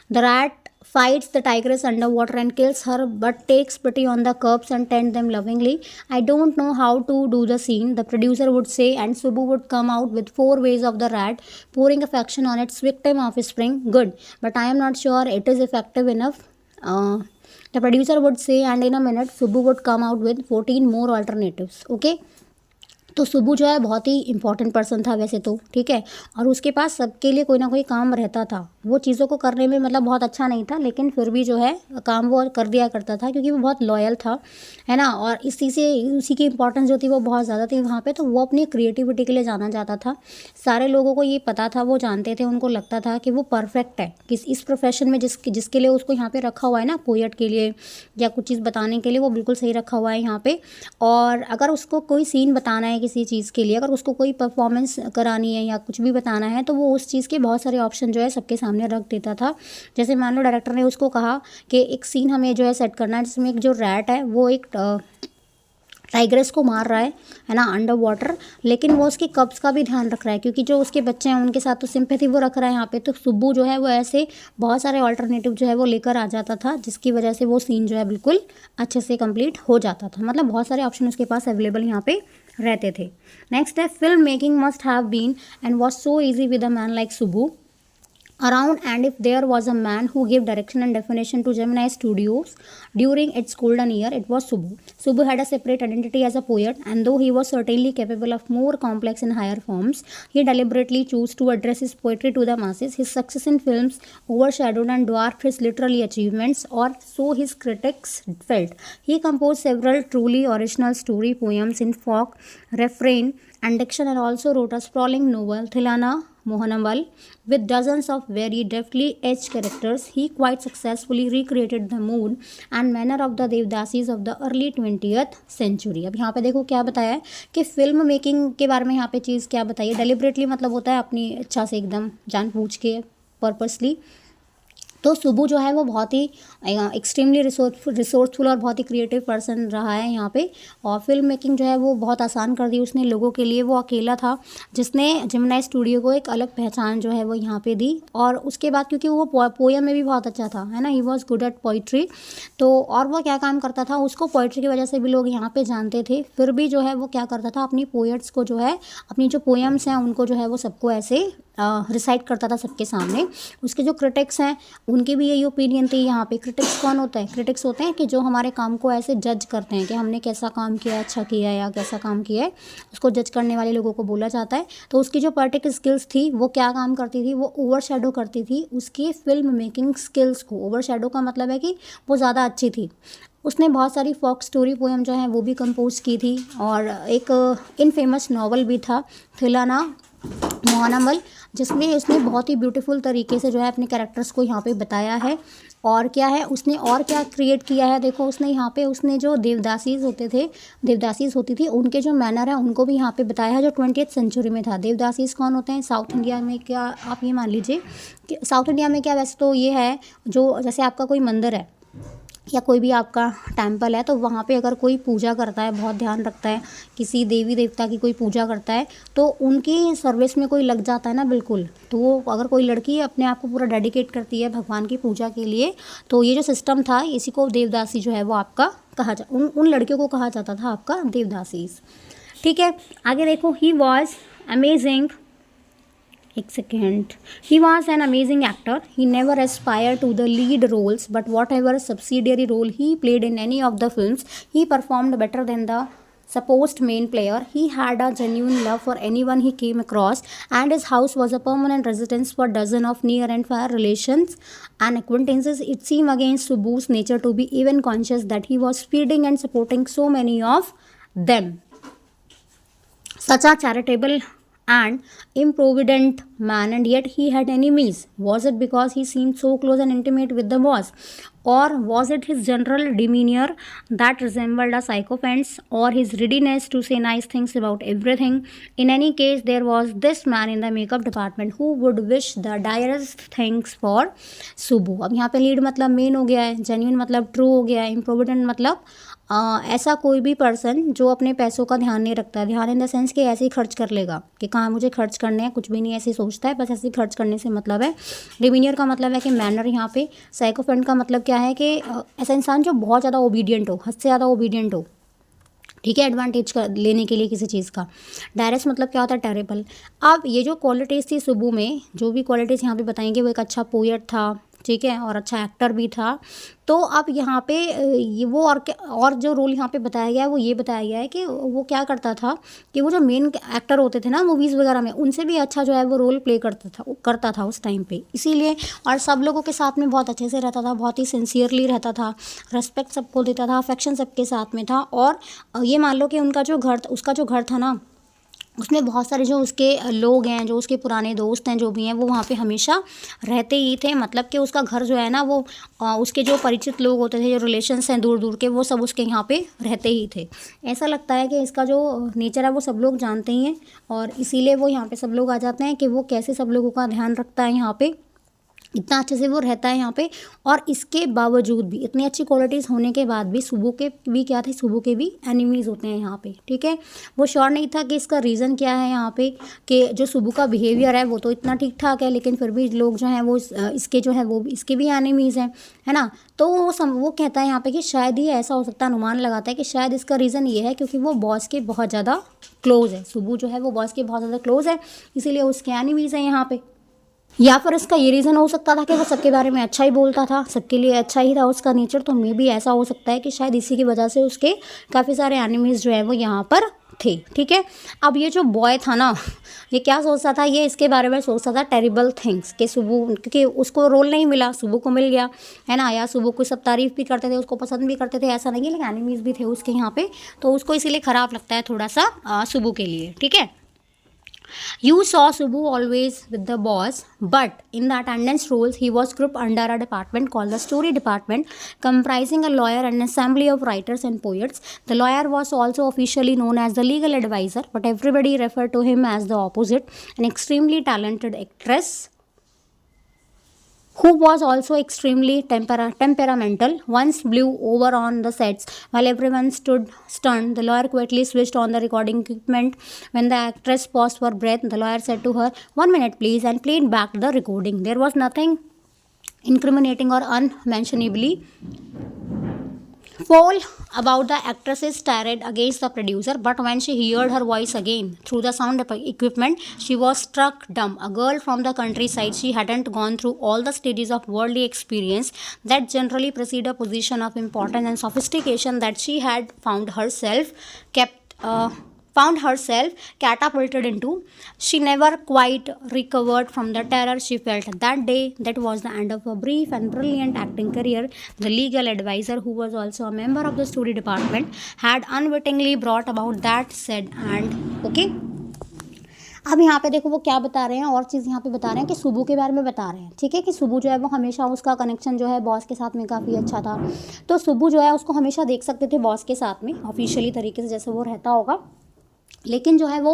A: The rat fights the tigress underwater and kills her, but takes pity on the cubs and tend them lovingly. I don't know how to do the scene, the producer would say, and Subbu would come out with 4 ways of the rat pouring affection on its victim of spring. Good, but I am not sure it is effective enough. The producer would say, and in a minute Subbu would come out with 14 more alternatives. Okay. तो सुब्बू जो है बहुत ही important person था वैसे तो, ठीक है, और उसके पास सबके लिए कोई ना कोई काम रहता था. वो चीज़ों को करने में मतलब बहुत अच्छा नहीं था, लेकिन फिर भी जो है काम वो कर दिया करता था, क्योंकि वो बहुत लॉयल था, है ना. और इसी से उसी की इंपॉर्टेंस जो थी वो बहुत ज़्यादा थी वहाँ पे. तो वो अपनी क्रिएटिविटी के लिए जाना जाता था. सारे लोगों को ये पता था, वो जानते थे, उनको लगता था कि वो परफेक्ट है इस प्रोफेशन में, जिसके लिए उसको यहाँ पर रखा हुआ है ना, पोएट के लिए या कुछ चीज़ बताने के लिए, वो बिल्कुल सही रखा हुआ है यहाँ पर. और अगर उसको कोई सीन बताना है किसी चीज़ के लिए, अगर उसको कोई परफॉर्मेंस करानी है या कुछ भी बताना है, तो वो उस चीज़ के बहुत सारे ऑप्शन जो है सबके सामने रख देता था. जैसे मान लो डायरेक्टर ने उसको कहा कि एक सीन हमें जो है सेट करना है, जिसमें एक जो रैट है वो एक टाइग्रेस को मार रहा है ना, अंडर वाटर, लेकिन वो उसके कब्स का भी ध्यान रख रहा है, क्योंकि जो उसके बच्चे हैं उनके साथ तो सिंपैथी वो रख रहा है यहाँ पे. तो सुब्बू जो है वो ऐसे बहुत सारे ऑल्टरनेटिव जो है वो लेकर आ जाता था, जिसकी वजह से वो सीन जो है बिल्कुल अच्छे से कंप्लीट हो जाता था. मतलब बहुत सारे ऑप्शन उसके पास अवेलेबल यहाँ पे रहते थे. नेक्स्ट है, film making must have been and was so easy with a man like Subbu around, and if there was a man who gave direction and definition to Gemini Studios during its golden year, it was Subbu. Subbu had a separate identity as a poet, and though he was certainly capable of more complex and higher forms, he deliberately chose to address his poetry to the masses. His success in films overshadowed and dwarfed his literary achievements, or so his critics felt. He composed several truly original story poems in folk, refrain, and diction, and also wrote a sprawling novel, Thilana Mohanamal, with dozens of very deftly etched characters. He quite successfully recreated the mood and manner of the Devdasis of the early 20th century. अब यहाँ पे देखो क्या बताया है कि film making के बारे में यहाँ पे चीज़ क्या बताई है. डेलिबरेटली मतलब होता है अपनी इच्छा से, एकदम जानबूझ के, पर्पसली. तो सुब्बू जो है वो बहुत ही एक्सट्रीमली रिसोर्सफुल और बहुत ही क्रिएटिव पर्सन रहा है यहाँ पे. और फिल्म मेकिंग जो है वो बहुत आसान कर दी उसने लोगों के लिए. वो अकेला था जिसने जेमिनी स्टूडियो को एक अलग पहचान जो है वो यहाँ पे दी. और उसके बाद क्योंकि वो पोएम में भी बहुत अच्छा था, है ना, he was good at poetry. तो और वो क्या काम करता था, उसको पोइट्री की वजह से भी लोग यहाँ पे जानते थे. फिर भी जो है वो क्या करता था, अपनी पोएट्स को जो है, अपनी जो पोएम्स हैं उनको जो है वो सबको ऐसे रिसाइट करता था सबके सामने। उसके जो क्रिटिक्स हैं उनकी भी यही ओपिनियन थी। यहाँ पे क्रिटिक्स कौन होता है? क्रिटिक्स होते हैं कि जो हमारे काम को ऐसे जज करते हैं कि हमने कैसा काम किया है, अच्छा किया है या कैसा काम किया है, उसको जज करने वाले लोगों को बोला जाता है। तो उसकी जो पर्टिकुलर स्किल्स थी वो क्या काम करती थी? वो ओवरशैडो करती थी उसकी फिल्म मेकिंग स्किल्स को। ओवरशैडो का मतलब है कि वो ज़्यादा अच्छी थी। उसने बहुत सारी फोक स्टोरी पोएम जो हैं वो भी कंपोज की थी, और एक इनफेमस नावल भी था थिलाना मोहनमल, जिसमें उसने बहुत ही ब्यूटीफुल तरीके से जो है अपने कैरेक्टर्स को यहाँ पे बताया है। और क्या है उसने और क्या क्रिएट किया है? देखो उसने यहाँ पे उसने जो देवदासीज होते थे, देवदासीज होती थी, उनके जो मैनर है उनको भी यहाँ पे बताया है जो 20th सेंचुरी में था। देवदासीज कौन होते हैं? साउथ इंडिया में क्या आप ये मान लीजिए कि साउथ इंडिया में क्या, वैसे तो ये है जो जैसे आपका कोई मंदिर है या कोई भी आपका टेम्पल है, तो वहाँ पे अगर कोई पूजा करता है, बहुत ध्यान रखता है, किसी देवी देवता की कोई पूजा करता है, तो उनकी सर्विस में कोई लग जाता है ना, बिल्कुल, तो वो अगर कोई लड़की अपने आप को पूरा डेडिकेट करती है भगवान की पूजा के लिए, तो ये जो सिस्टम था इसी को देवदासी जो है वो आपका उन लड़कियों को कहा जाता था आपका देवदासीज। ठीक है, आगे देखो। ही वॉज अमेजिंग, एक second. He was an amazing actor. He never aspired to the lead roles, but whatever subsidiary role he played in any of the films, he performed better than the supposed main player. He had a genuine love for anyone he came across, and his house was a permanent residence for dozens of near and far relations and acquaintances. It seemed against Subbu's nature to be even conscious that he was feeding and supporting so many of them. Such a charitable and improvident man, and yet he had enemies. Was it because he seemed so close and intimate with the boss, or was it his general demeanor that resembled a sycophant's, or his readiness to say nice things about everything? In any case, there was this man in the makeup department who would wish the direst things for Subbu. अब यहाँ पे lead मतलब main हो गया है, genuine मतलब true हो गया है, इम्प्रोविडेंट मतलब ऐसा कोई भी पर्सन जो अपने पैसों का ध्यान नहीं रखता है। ध्यान इन द सेंस कि ऐसे ही खर्च कर लेगा कि कहाँ मुझे खर्च करने हैं, कुछ भी नहीं ऐसे ही सोचता है, बस ऐसे ही खर्च करने से मतलब है। डिमीनियर का मतलब है कि मैनर यहाँ पे। साइकोफेंट का मतलब क्या है कि ऐसा इंसान जो बहुत ज़्यादा ओबीडियंट हो, हद से ज़्यादा ओबीडियंट हो, ठीक है, एडवांटेज लेने के लिए किसी चीज़ का। डायरेक्ट मतलब क्या होता है? टेरेबल। अब ये जो क्वालिटीज़ थी सुब्बू में, जो भी क्वालिटीज़ यहाँ पे बताएंगे, वो एक अच्छा पोएट था, ठीक है, और अच्छा एक्टर भी था। तो अब यहाँ पे ये वो और जो रोल यहाँ पे बताया गया है वो ये बताया गया है कि वो क्या करता था कि वो जो मेन एक्टर होते थे ना मूवीज़ वगैरह में, उनसे भी अच्छा जो है वो रोल प्ले करता था उस टाइम पे, इसीलिए। और सब लोगों के साथ में बहुत अच्छे से रहता था, बहुत ही सिंसियरली रहता था, रेस्पेक्ट सबको देता था, अफेक्शन सबके साथ में था। और ये मान लो कि उसका जो घर था ना, उसमें बहुत सारे जो उसके लोग हैं, जो उसके पुराने दोस्त हैं, जो भी हैं, वो वहाँ पे हमेशा रहते ही थे। मतलब कि उसका घर जो है ना वो उसके जो परिचित लोग होते थे, जो रिलेशंस हैं दूर दूर के, वो सब उसके यहाँ पे रहते ही थे। ऐसा लगता है कि इसका जो नेचर है वो सब लोग जानते ही हैं, और इसीलिए वो यहाँ पे सब लोग आ जाते हैं कि वो कैसे सब लोगों का ध्यान रखता है, यहाँ पे इतना अच्छे से वो रहता है यहाँ पे। और इसके बावजूद भी, इतनी अच्छी क्वालिटीज़ होने के बाद भी, सुब्बू के भी क्या थे, सुब्बू के भी एनिमीज़ होते हैं यहाँ पे, ठीक है। वो श्योर नहीं था कि इसका रीज़न क्या है यहाँ पे, कि जो सुब्बू का बिहेवियर है वो तो इतना ठीक ठाक है, लेकिन फिर भी लोग जो हैं वो इसके जो है वो इसके भी एनिमीज़ हैं, है ना। तो वो कहता है यहाँ पे कि शायद ये ऐसा हो सकता है, अनुमान लगाता है कि शायद इसका रीज़न ये है क्योंकि वो बॉस के बहुत ज़्यादा क्लोज़ है। सुब्बू जो है वो बॉस के बहुत ज़्यादा क्लोज़ है, इसीलिए उसके एनिमीज़ हैं यहाँ पे। या फिर इसका ये रीज़न हो सकता था कि वो सबके बारे में अच्छा ही बोलता था, सबके लिए अच्छा ही था उसका नेचर। तो मे भी ऐसा हो सकता है कि शायद इसी की वजह से उसके काफ़ी सारे एनिमीज़ जो है वो यहाँ पर थे, ठीक है। अब ये जो बॉय था ना, ये क्या सोचता था, ये इसके बारे में सोचता था टेरिबल थिंग्स कि सुब्बू, क्योंकि उसको रोल नहीं मिला, सुब्बू को मिल गया, है ना। या सुब्बू को सब तारीफ़ भी करते थे, उसको पसंद भी करते थे, ऐसा नहीं है, लेकिन एनिमीज़ भी थे उसके यहाँ पे, तो उसको इसीलिए ख़राब लगता है थोड़ा सा सुब्बू के लिए, ठीक है। You saw Subbu always with the boss, but in the attendance roles, he was grouped under a department called the story department, comprising a lawyer and an assembly of writers and poets. The lawyer was also officially known as the legal advisor, but everybody referred to him as the opposite, an extremely talented actress who was also extremely temperamental, once blew over on the sets while everyone stood stunned. The lawyer quietly switched on the recording equipment. When the actress paused for breath, the lawyer said to her, "1 minute please," and played back the recording. There was nothing incriminating or unmentionably Fall about the actress's tirade against the producer, but when she heard her voice again through the sound equipment, she was struck dumb. A girl from the countryside, she hadn't gone through all the stages of worldly experience that generally precede a position of importance and sophistication that she had kept. Found herself catapulted into. She never quite recovered from the terror she felt that day. That was the end of a brief and brilliant acting career. The legal advisor, who was also a member of the story department, had unwittingly brought about that said and okay. अब यहाँ पे देखो वो क्या बता रहे हैं, और चीज़ यहाँ पे बता रहे हैं कि सुबू के बारे में बता रहे हैं, ठीक है, कि सुबू जो है वो हमेशा उसका कनेक्शन जो है बॉस के साथ में काफ़ी अच्छा था। तो सुबू जो है उसको हमेशा देख सकते थे बॉस के साथ में ऑफिशियली तरीके से जैसे वो रहता होगा, लेकिन जो है वो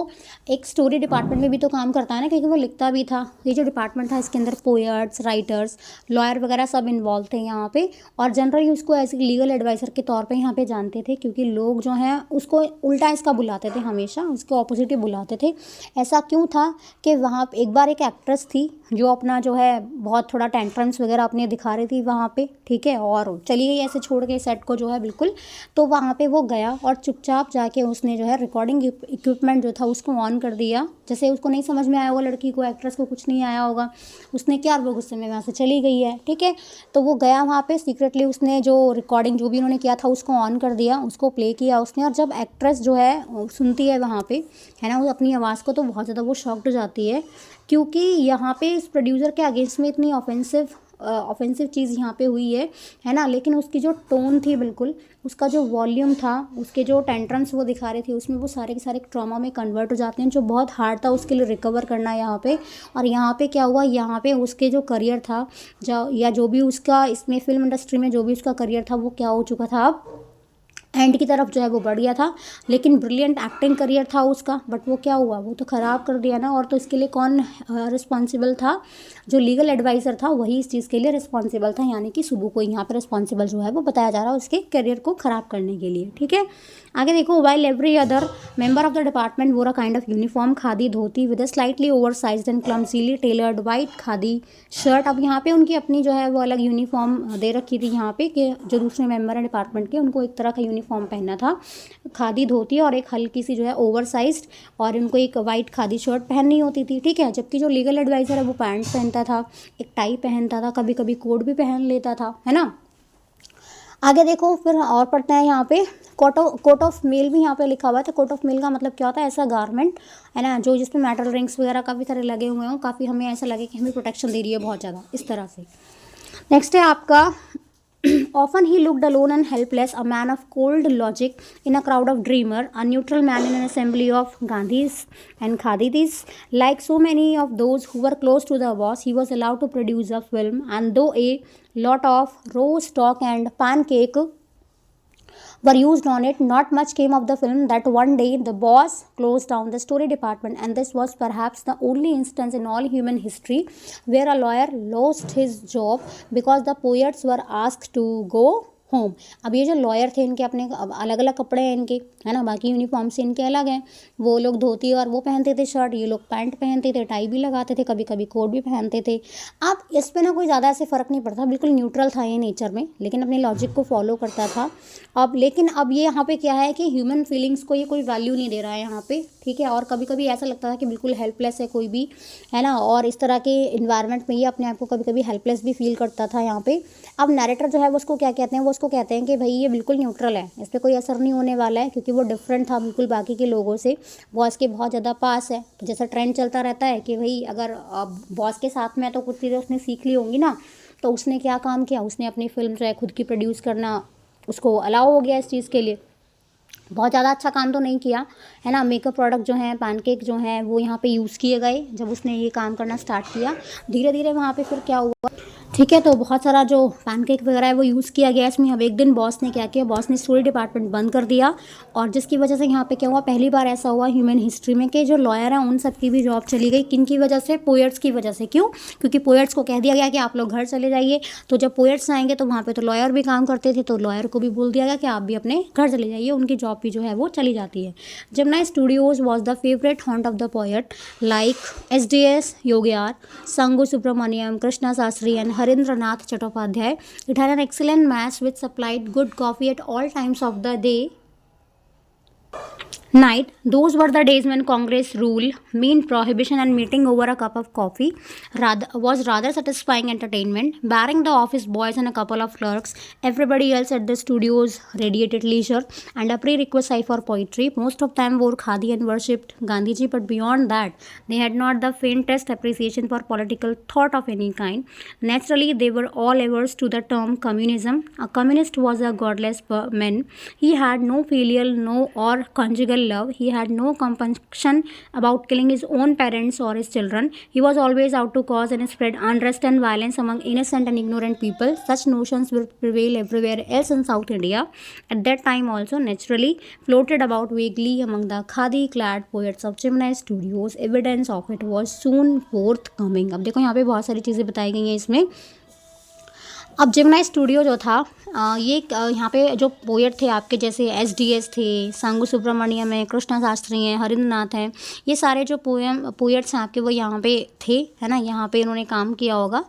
A: एक स्टोरी डिपार्टमेंट में भी तो काम करता है ना, क्योंकि वो लिखता भी था। ये जो डिपार्टमेंट था इसके अंदर पोएट्स, राइटर्स, लॉयर वगैरह सब इन्वॉल्व थे यहाँ पे, और जनरली उसको एज ए लीगल एडवाइज़र के तौर पे यहाँ पे जानते थे, क्योंकि लोग जो हैं उसको उल्टा इसका बुलाते थे, हमेशा उसके ऑपोजिट ही बुलाते थे। ऐसा क्यों था कि वहाँ एक बार एक एक्ट्रेस थी जो अपना जो है बहुत थोड़ा टेंट्रम्स वगैरह अपने दिखा रही थी वहाँ पे, ठीक है, और चली गई ऐसे छोड़ के सेट को जो है बिल्कुल। तो वहाँ पे वो गया और चुपचाप जाके उसने जो है रिकॉर्डिंग इक्विपमेंट जो था उसको ऑन कर दिया। जैसे उसको नहीं समझ में आया होगा, लड़की को, एक्ट्रेस को कुछ नहीं आया होगा, उसने क्या, वो गुस्से में वहाँ से चली गई है, ठीक है। तो वो गया वहाँ पे सीक्रेटली, उसने जो रिकॉर्डिंग जो भी उन्होंने किया था उसको ऑन कर दिया, उसको प्ले किया उसने, और जब एक्ट्रेस जो है सुनती है वहाँ पे, है ना, वो अपनी आवाज़ को, तो बहुत ज़्यादा वो शॉक्ड हो जाती है, क्योंकि यहाँ पे इस प्रोड्यूसर के अगेंस्ट में इतनी ऑफेंसिव चीज़ यहाँ पे हुई है ना, लेकिन उसकी जो टोन थी बिल्कुल, उसका जो वॉल्यूम था, उसके जो टेंट्रम्स वो दिखा रही थी, उसमें वो सारे के सारे ट्रॉमा में कन्वर्ट हो जाते हैं, जो बहुत हार्ड था उसके लिए रिकवर करना यहाँ पे। और यहाँ पे क्या हुआ, यहाँ पे उसके जो करियर था जो भी उसका इसमें फिल्म इंडस्ट्री में जो भी उसका करियर था वो क्या हो चुका था, अब एंड की तरफ जो है वो बढ़ गया था। लेकिन ब्रिलियंट एक्टिंग करियर था उसका, बट वो क्या हुआ, वो तो ख़राब कर दिया ना। और तो इसके लिए कौन रिस्पॉन्सिबल था, जो लीगल एडवाइज़र था वही इस चीज़ के लिए रिस्पॉन्सिबल था, यानी कि सुबू को यहाँ पर रिस्पॉन्सिबल जो है वो बताया जा रहा है उसके करियर को ख़राब करने के लिए, ठीक है। आगे देखो, while every other member of the department wore a kind of uniform khadi dhoti with a slightly oversized and clumsily tailored white khadi shirt. अब यहाँ पे उनकी अपनी जो है वो अलग यूनिफॉर्म दे रखी थी यहाँ पे, कि जो दूसरे मेंबर हैं डिपार्टमेंट के उनको एक तरह का यूनिफॉर्म पहनना था, खादी धोती और एक हल्की सी जो है ओवरसाइज्ड, और उनको एक वाइट खादी शर्ट पहननी होती थी, ठीक है। जबकि जो लीगल एडवाइज़र है वो पैंट पहनता था, एक टाई पहनता था, कभी कभी कोट भी पहन लेता था, है ना। आगे देखो फिर और पढ़ते हैं यहाँ पे, कोट ऑफ मेल भी यहाँ पे लिखा हुआ है। तो कोट ऑफ मेल का मतलब क्या होता है, ऐसा गारमेंट, है ना, जो जिसमें मेटल रिंग्स वगैरह काफ़ी सारे लगे हुए हों, काफ़ी हमें ऐसा लगे कि हमें प्रोटेक्शन दे रही है बहुत ज़्यादा, इस तरह से। नेक्स्ट है आपका often he looked alone and helpless, a man of cold logic in a crowd of dreamer, a neutral man in an assembly of Gandhis and Khadidis. Like so many of those who were close to the boss, he was allowed to produce a film, and though a lot of roast talk and pancake were used on it, not much came of the film. That one day the boss closed down the story department, and this was perhaps the only instance in all human history where a lawyer lost his job because the poets were asked to go home. अब ये जो lawyer थे इनके अपने अलग अलग कपड़े हैं इनके, है ना, बाकी यूनिफॉर्म से इनके अलग हैं। वो लोग धोती और वो पहनते थे शर्ट, ये लोग पैंट पहनते थे, टाई भी लगाते थे, कभी कभी कोट भी पहनते थे। अब इस पर ना कोई ज़्यादा ऐसे फ़र्क नहीं पड़ता, बिल्कुल न्यूट्रल था ये नेचर में, लेकिन अपने लॉजिक को फॉलो करता था। लेकिन अब ये यहाँ पे क्या है कि ह्यूमन फीलिंग्स को ये कोई वैल्यू नहीं दे रहा है यहाँ पे, ठीक है। और कभी कभी ऐसा लगता था कि बिल्कुल हेल्पलेस है कोई भी, है ना, और इस तरह के इन्वायरमेंट में ये अपने आप को कभी कभी हेल्पलेस भी फील करता था यहाँ पे। अब नैरेटर जो है वो उसको क्या कहते हैं, वो उसको कहते हैं कि भाई ये बिल्कुल न्यूट्रल है, इस पर कोई असर नहीं होने वाला है, क्योंकि वो डिफरेंट था बिल्कुल बाकी के लोगों से, बॉस के बहुत ज़्यादा पास है। तो जैसा ट्रेंड चलता रहता है कि भाई अगर बॉस के साथ में है तो कुछ चीज़ें उसने सीख ली होंगी ना, तो उसने क्या काम किया, उसने अपनी फिल्म जो है खुद की प्रोड्यूस करना उसको अलाउ हो गया इस चीज़ के लिए। बहुत ज़्यादा अच्छा काम तो नहीं किया, है ना। मेकअप प्रोडक्ट जो हैं, पैनकेक जो हैं, वो यहाँ पे यूज़ किए गए जब उसने ये काम करना स्टार्ट किया। धीरे धीरे वहाँ पे फिर क्या हुआ, ठीक है, तो बहुत सारा जो पैनकेक वगैरह है वो यूज़ किया गया इसमें। अब एक दिन बॉस ने क्या किया, बॉस ने स्टोरी डिपार्टमेंट बंद कर दिया, और जिसकी वजह से यहाँ पे क्या हुआ, पहली बार ऐसा हुआ ह्यूमन हिस्ट्री में कि जो लॉयर हैं उन सब की भी जॉब चली गई। किन की वजह से, पोएट्स की वजह से। क्यों, क्योंकि पोएट्स को कह दिया गया कि आप लोग घर चले जाइए। तो जब पोएट्स आएंगे तो वहाँ पर तो लॉयर भी काम करते थे, तो लॉयर को भी बोल दिया गया कि आप भी अपने घर चले जाइए, उनकी जॉब भी जो है वो चली जाती है। Gemini studios was the favourite haunt of the poet like SDS Yogiyar, Sangu Subramanyam, Krishna Sastri and Harindranath Chattopadhyay. It had an excellent mass which supplied good coffee at all times of the day, night. Those were the days when Congress rule, mean prohibition and meeting over a cup of coffee was rather satisfying entertainment. Barring the office boys and a couple of clerks, everybody else at the studios radiated leisure and a prerequisite eye for poetry. Most of them wore khadi and worshipped Gandhiji, but beyond that, they had not the faintest appreciation for political thought of any kind. Naturally, they were all averse to the term communism. A communist was a godless man. He had no filial, no or conjugal love. He had no compunction about killing his own parents or his children. He was always out to cause and spread unrest and violence among innocent and ignorant people. Such notions will prevail everywhere else in South India. At that time also naturally floated about vaguely among the khadi-clad poets of Gemini Studios. Evidence of it was soon forthcoming. अब देखो यहाँ पे बहुत सारी चीज़ें बताई गई हैं इसमें. अब जेमिनाई स्टूडियो जो था ये यहाँ पे जो पोएट थे आपके जैसे एसडीएस थे, संगू सुब्रमण्यम है, कृष्णा शास्त्री हैं, हरिंद्रनाथ हैं, ये सारे जो पोएट्स हैं आपके वो यहाँ पे थे, है ना. यहाँ पे इन्होंने काम किया होगा.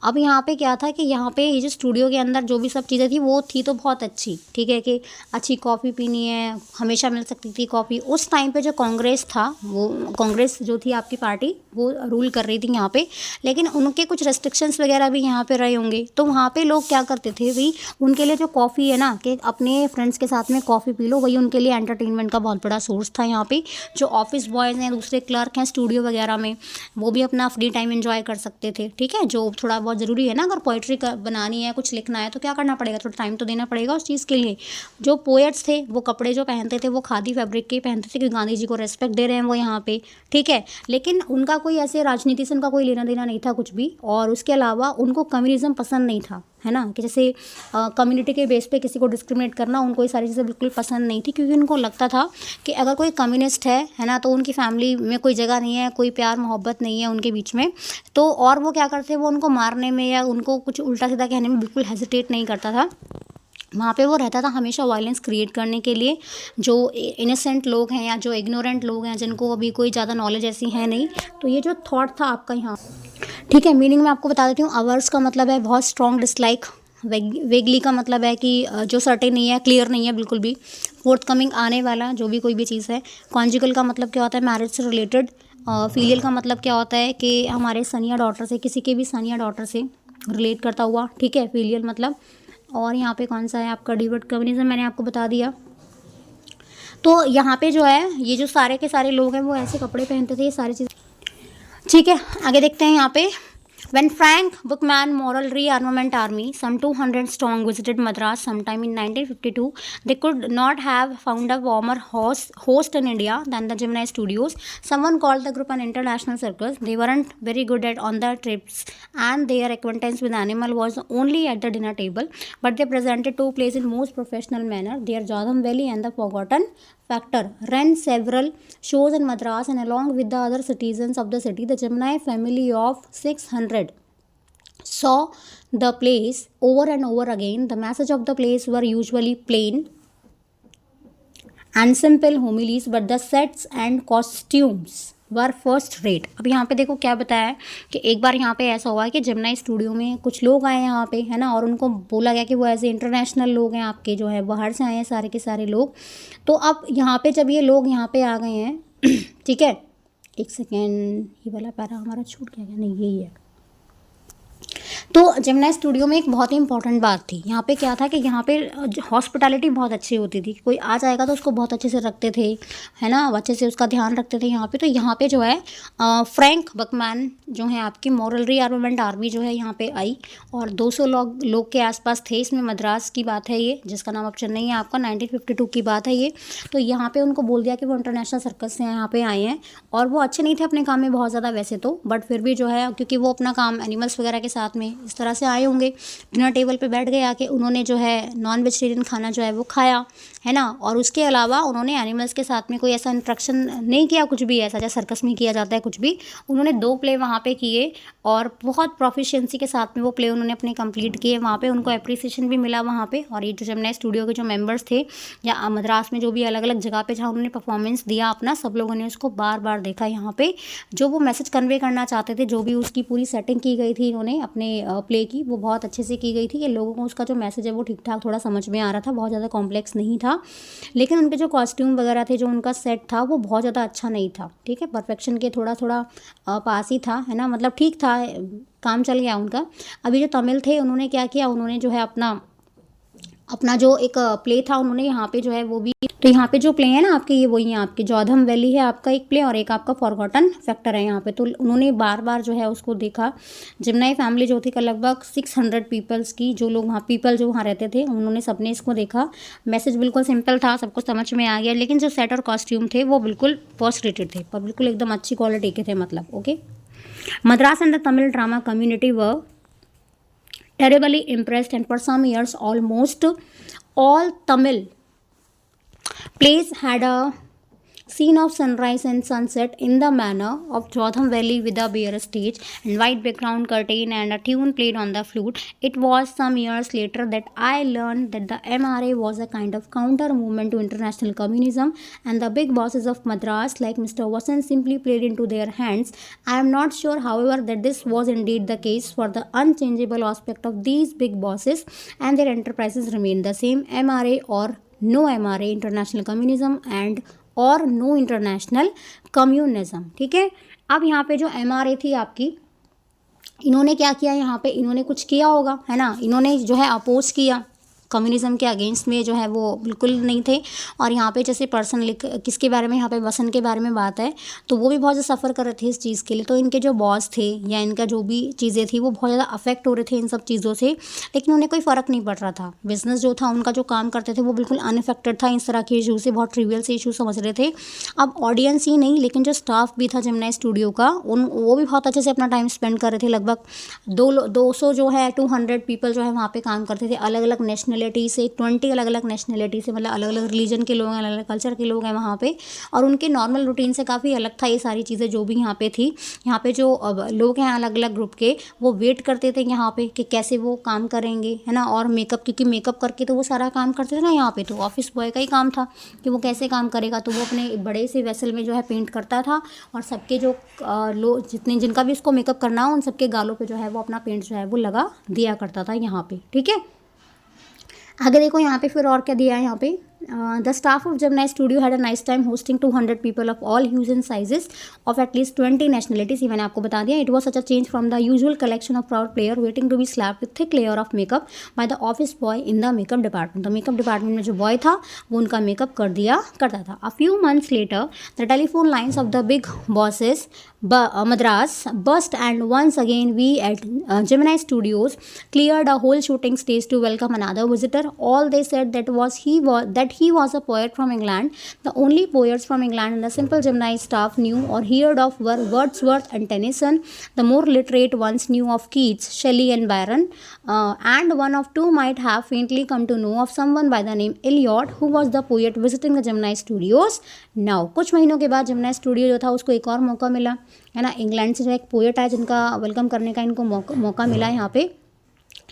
A: अब यहाँ पे क्या था कि यहाँ पे ये जो स्टूडियो के अंदर जो भी सब चीज़ें थी वो थी तो बहुत अच्छी, ठीक है, कि अच्छी कॉफ़ी पीनी है, हमेशा मिल सकती थी कॉफ़ी. उस टाइम पे जो कांग्रेस था, वो कांग्रेस जो थी आपकी पार्टी वो रूल कर रही थी यहाँ पे, लेकिन उनके कुछ रेस्ट्रिक्शंस वगैरह भी यहाँ पे रहे होंगे. तो वहाँ पे लोग क्या करते थे भाई, उनके लिए जो कॉफ़ी है ना, कि अपने फ्रेंड्स के साथ में कॉफ़ी पी लो, वही उनके लिए एंटरटेनमेंट का बहुत बड़ा सोर्स था. यहाँ पे जो ऑफिस बॉयज़ हैं, दूसरे क्लर्क हैं स्टूडियो वगैरह में, वो भी अपना फ्री टाइम एंजॉय कर सकते थे, ठीक है. जो थोड़ा बहुत ज़रूरी है ना, अगर पोइट्री बनानी है, कुछ लिखना है तो क्या करना पड़ेगा, थोड़ा टाइम तो देना पड़ेगा उस चीज़ के लिए. जो पोएट्स थे वो कपड़े जो पहनते थे वो खादी फैब्रिक के पहनते थे, क्योंकि गांधी जी को रेस्पेक्ट दे रहे हैं वो यहाँ पे, ठीक है. लेकिन उनका कोई ऐसे राजनीति से उनका कोई लेना देना नहीं था कुछ भी. और उसके अलावा उनको कम्युनिज्म पसंद नहीं था, है ना, कि जैसे कम्युनिटी के बेस पे किसी को डिस्क्रिमिनेट करना, उनको ये सारी चीज़ें बिल्कुल पसंद नहीं थी. क्योंकि उनको लगता था कि अगर कोई कम्युनिस्ट है ना, तो उनकी फैमिली में कोई जगह नहीं है, कोई प्यार मोहब्बत नहीं है उनके बीच में. तो और वो क्या करते, वो उनको मारने में या उनको कुछ उल्टा सीधा कहने में बिल्कुल हेजिटेट नहीं करता था. वहाँ पे वो रहता था हमेशा वायलेंस क्रिएट करने के लिए. जो इनोसेंट लोग हैं या जो इग्नोरेंट लोग हैं, जिनको अभी कोई ज़्यादा नॉलेज ऐसी है नहीं, तो ये जो थॉट था आपका यहाँ, ठीक है. मीनिंग मैं आपको बता देती हूँ. अवर्स का मतलब है बहुत स्ट्रॉन्ग डिसलाइक. वेगली का मतलब है कि जो सर्टेन नहीं है, क्लियर नहीं है बिल्कुल भी. फोर्थकमिंग आने वाला जो भी कोई भी चीज़ है. कॉन्जुगल का मतलब क्या होता है, मैरिज से रिलेटेड. फीलियल का मतलब क्या होता है कि हमारे सन या डॉटर से, किसी के भी सन या डॉटर से रिलेट करता हुआ, ठीक है, फीलियल मतलब. और यहाँ पे कौन सा है आपका डिवर्ट कम्युनिज्म, मैंने आपको बता दिया. तो यहाँ पे जो है ये जो सारे के सारे लोग हैं वो ऐसे कपड़े पहनते थे, ये सारी चीज़, ठीक है. आगे देखते हैं यहाँ पे. When Frank Buchman Moral Rearmament Army, some 200 strong, visited Madras sometime in 1952, they could not have found a warmer host in India than the Gemini Studios. Someone called the group an international circus. They weren't very good at on the trips, and their acquaintance with animal was only at the dinner table. But they presented two plays in most professional manner. Their Jodham Valley and the Forgotten Factor ran several shows in Madras, and along with the other citizens of the city, the Gemini family of 600 saw the plays over and over again. The message of the plays were usually plain and simple homilies, but the sets and costumes were first rate. अब यहाँ पे देखो क्या बताया है कि एक बार यहाँ पे ऐसा हुआ कि जेमिनाई स्टूडियो में कुछ लोग आए यहाँ पे, है ना, और उनको बोला गया कि वो ऐसे इंटरनेशनल लोग हैं आपके, जो है बाहर से आए हैं सारे के सारे लोग. तो अब यहाँ पे जब ये लोग यहाँ पे आ गए हैं, ठीक है, एक सेकेंड, ये वाला पैरा हमारा छूट गया क्या, नहीं यही है. तो जेमिनाई स्टूडियो में एक बहुत ही इंपॉर्टेंट बात थी. यहाँ पे क्या था कि यहाँ पे हॉस्पिटैलिटी बहुत अच्छी होती थी. कोई आ जाएगा तो उसको बहुत अच्छे से रखते थे, है ना, अच्छे से उसका ध्यान रखते थे यहाँ पे. तो यहाँ पे जो है फ्रैंक बकमैन जो है आपकी मॉरल रीआर्ममेंट आर्मी जो है यहाँ पे आई, और 200 लोग के आसपास थे. इसमें मद्रास की बात है ये, जिसका नाम अब चेन्नई है आपका. 1952 की बात है ये. तो यहाँ पे उनको बोल दिया कि वो इंटरनेशनल सर्कस से यहाँ पे आए हैं, और वो अच्छे नहीं थे अपने काम में बहुत ज़्यादा वैसे तो, बट फिर भी जो है क्योंकि वो अपना काम एनिमल्स वगैरह के साथ में इस तरह से आए होंगे. डिनर टेबल पे बैठ गए आके, उन्होंने जो है नॉन वेजिटेरियन खाना जो है वो खाया, है ना. और उसके अलावा उन्होंने एनिमल्स के साथ में कोई ऐसा इंट्रैक्शन नहीं किया, कुछ भी ऐसा जैसे सर्कस में किया जाता है कुछ भी. उन्होंने 2 प्ले वहाँ पे किए, और बहुत प्रोफिशिएंसी के साथ में वो प्ले उन्होंने अपने कंप्लीट किए. वहाँ पे उनको अप्रिसिएशन भी मिला वहाँ पे. और ये जो जेमिनाई स्टूडियो के जो मेंबर्स थे या मद्रास में जो भी अलग अलग जगह पे जहाँ उन्होंने परफॉर्मेंस दिया अपना, सब लोगों ने उसको बार बार देखा. यहाँ पे जो वो मैसेज कन्वे करना चाहते थे, जो भी उसकी पूरी सेटिंग की गई थी इन्होंने अपने प्ले की वो बहुत अच्छे से की गई थी कि लोगों को उसका जो मैसेज है वो ठीक ठाक थोड़ा समझ में आ रहा था, बहुत ज़्यादा कॉम्प्लेक्स नहीं था। लेकिन उनके जो कॉस्ट्यूम वगैरह थे, जो उनका सेट था वो बहुत ज़्यादा अच्छा नहीं था, ठीक है, परफेक्शन के थोड़ा थोड़ा पास ही था, है ना, मतलब ठीक था, काम चल गया उनका। अभी जो तमिल थे उन्होंने क्या किया, उन्होंने जो है अपना जो एक प्ले था उन्होंने यहाँ पे जो है वो भी, तो यहाँ पे जो प्ले है ना आपके, ये वही है आपके जोधम वैली है आपका एक प्ले, और एक आपका फॉरगॉटन फैक्टर है यहाँ पे। तो उन्होंने बार बार जो है उसको देखा। जिम्नाई फैमिली जो थी का लगभग 600 पीपल्स की, जो लोग वहाँ पीपल जो वहाँ रहते थे, उन्होंने सबने इसको देखा। मैसेज बिल्कुल सिंपल था, सबको समझ में आ गया, लेकिन जो सेट और कॉस्ट्यूम थे वो बिल्कुल फर्स्ट रेटेड थे, पर बिल्कुल एकदम अच्छी क्वालिटी के थे, मतलब okay. Madras and the Tamil drama community व terribly impressed, and for some years almost all Tamil plays had a scene of sunrise and sunset in the manner of Jotham Valley with a bare stage and white background curtain and a tune played on the flute. It was some years later that I learned that the MRA was a kind of counter movement to international communism, and the big bosses of Madras like Mr. Vasan simply played into their hands. I am not sure, however, that this was indeed the case, for the unchangeable aspect of these big bosses and their enterprises remained the same: MRA or no MRA, international communism and और no international communism, ठीक है। अब यहाँ पे जो MRA थी आपकी, इन्होंने क्या किया, यहाँ पे इन्होंने कुछ किया होगा, है ना, इन्होंने जो है अपोज किया कम्युनिज्म के अगेंस्ट में, जो है वो बिल्कुल नहीं थे। और यहाँ पे जैसे पर्सन लिख किसके बारे में, यहाँ पे वसन के बारे में बात है, तो वो भी बहुत ज़्यादा सफ़र कर रहे थे इस चीज़ के लिए। तो इनके जो बॉस थे या इनका जो भी चीज़ें थी वो बहुत ज़्यादा अफेक्ट हो रहे थे इन सब चीज़ों से, लेकिन उन्हें कोई फ़र्क नहीं पड़ रहा था। बिजनेस जो था उनका, जो काम करते थे वो बिल्कुल अनअफेक्टेड था इस तरह के इशू से, बहुत ट्रिवियल से इशू समझ रहे थे। अब ऑडियंस ही नहीं, लेकिन जो स्टाफ भी था जिम्नाई स्टूडियो का, वो भी बहुत अच्छे से अपना टाइम स्पेंड कर रहे थे। लगभग 200 जो है 200 पीपल जो है वहाँ पे काम करते थे, अलग अलग नेशनलिटी से, 20 अलग अलग नेशनलिटी से, मतलब अलग अलग रिलीजन के लोग हैं, अलग अलग कल्चर के लोग हैं वहाँ पे। और उनके नॉर्मल रूटीन से काफ़ी अलग था ये सारी चीज़ें जो भी यहाँ पे थी। यहाँ पे जो लोग हैं अलग अलग ग्रुप के, वो वेट करते थे यहाँ पे कि कैसे वो काम करेंगे, है ना। और मेकअप, क्योंकि मेकअप करके तो वो सारा काम करते थे ना, यहाँ पे तो ऑफिस बॉय का ही काम था कि वो कैसे काम करेगा। तो वो अपने बड़े से वेसल में जो है पेंट करता था, और सबके जो लोग जितने जिनका भी उसको मेकअप करना हो, उन सबके गालों पे जो है वो अपना पेंट जो है वो लगा दिया करता था यहाँ पे, ठीक है। आगे देखो यहाँ पे फिर और क्या दिया है यहाँ पे, the staff of Gemini studio had a nice time hosting 200 people of all hues and sizes of at least 20 nationalities. ये मैंने आपको बता दिया। It was such a change from the usual collection of proud player waiting to be slapped with thick layer of makeup by the office boy in the makeup department. तो makeup department में जो boy था वो उनका makeup कर दिया करता था। A few months later the telephone lines of the big bosses Madras burst, and once again we at Gemini Studios cleared a whole shooting stage to welcome another visitor. All they said that he was a poet from England. The only poets from England and the simple Gemini staff knew or heard of were Wordsworth and Tennyson. The more literate ones knew of Keats, Shelley and Byron, and one of two might have faintly come to know of someone by the name Eliot, who was the poet visiting the Gemini Studios now. कुछ महीनों के बाद Gemini Studio जो था उसको एक और मौका मिला, है ना। इंग्लैंड से जो एक पोएट आया जिनका वेलकम करने का इनको मौका मिला। यहाँ पे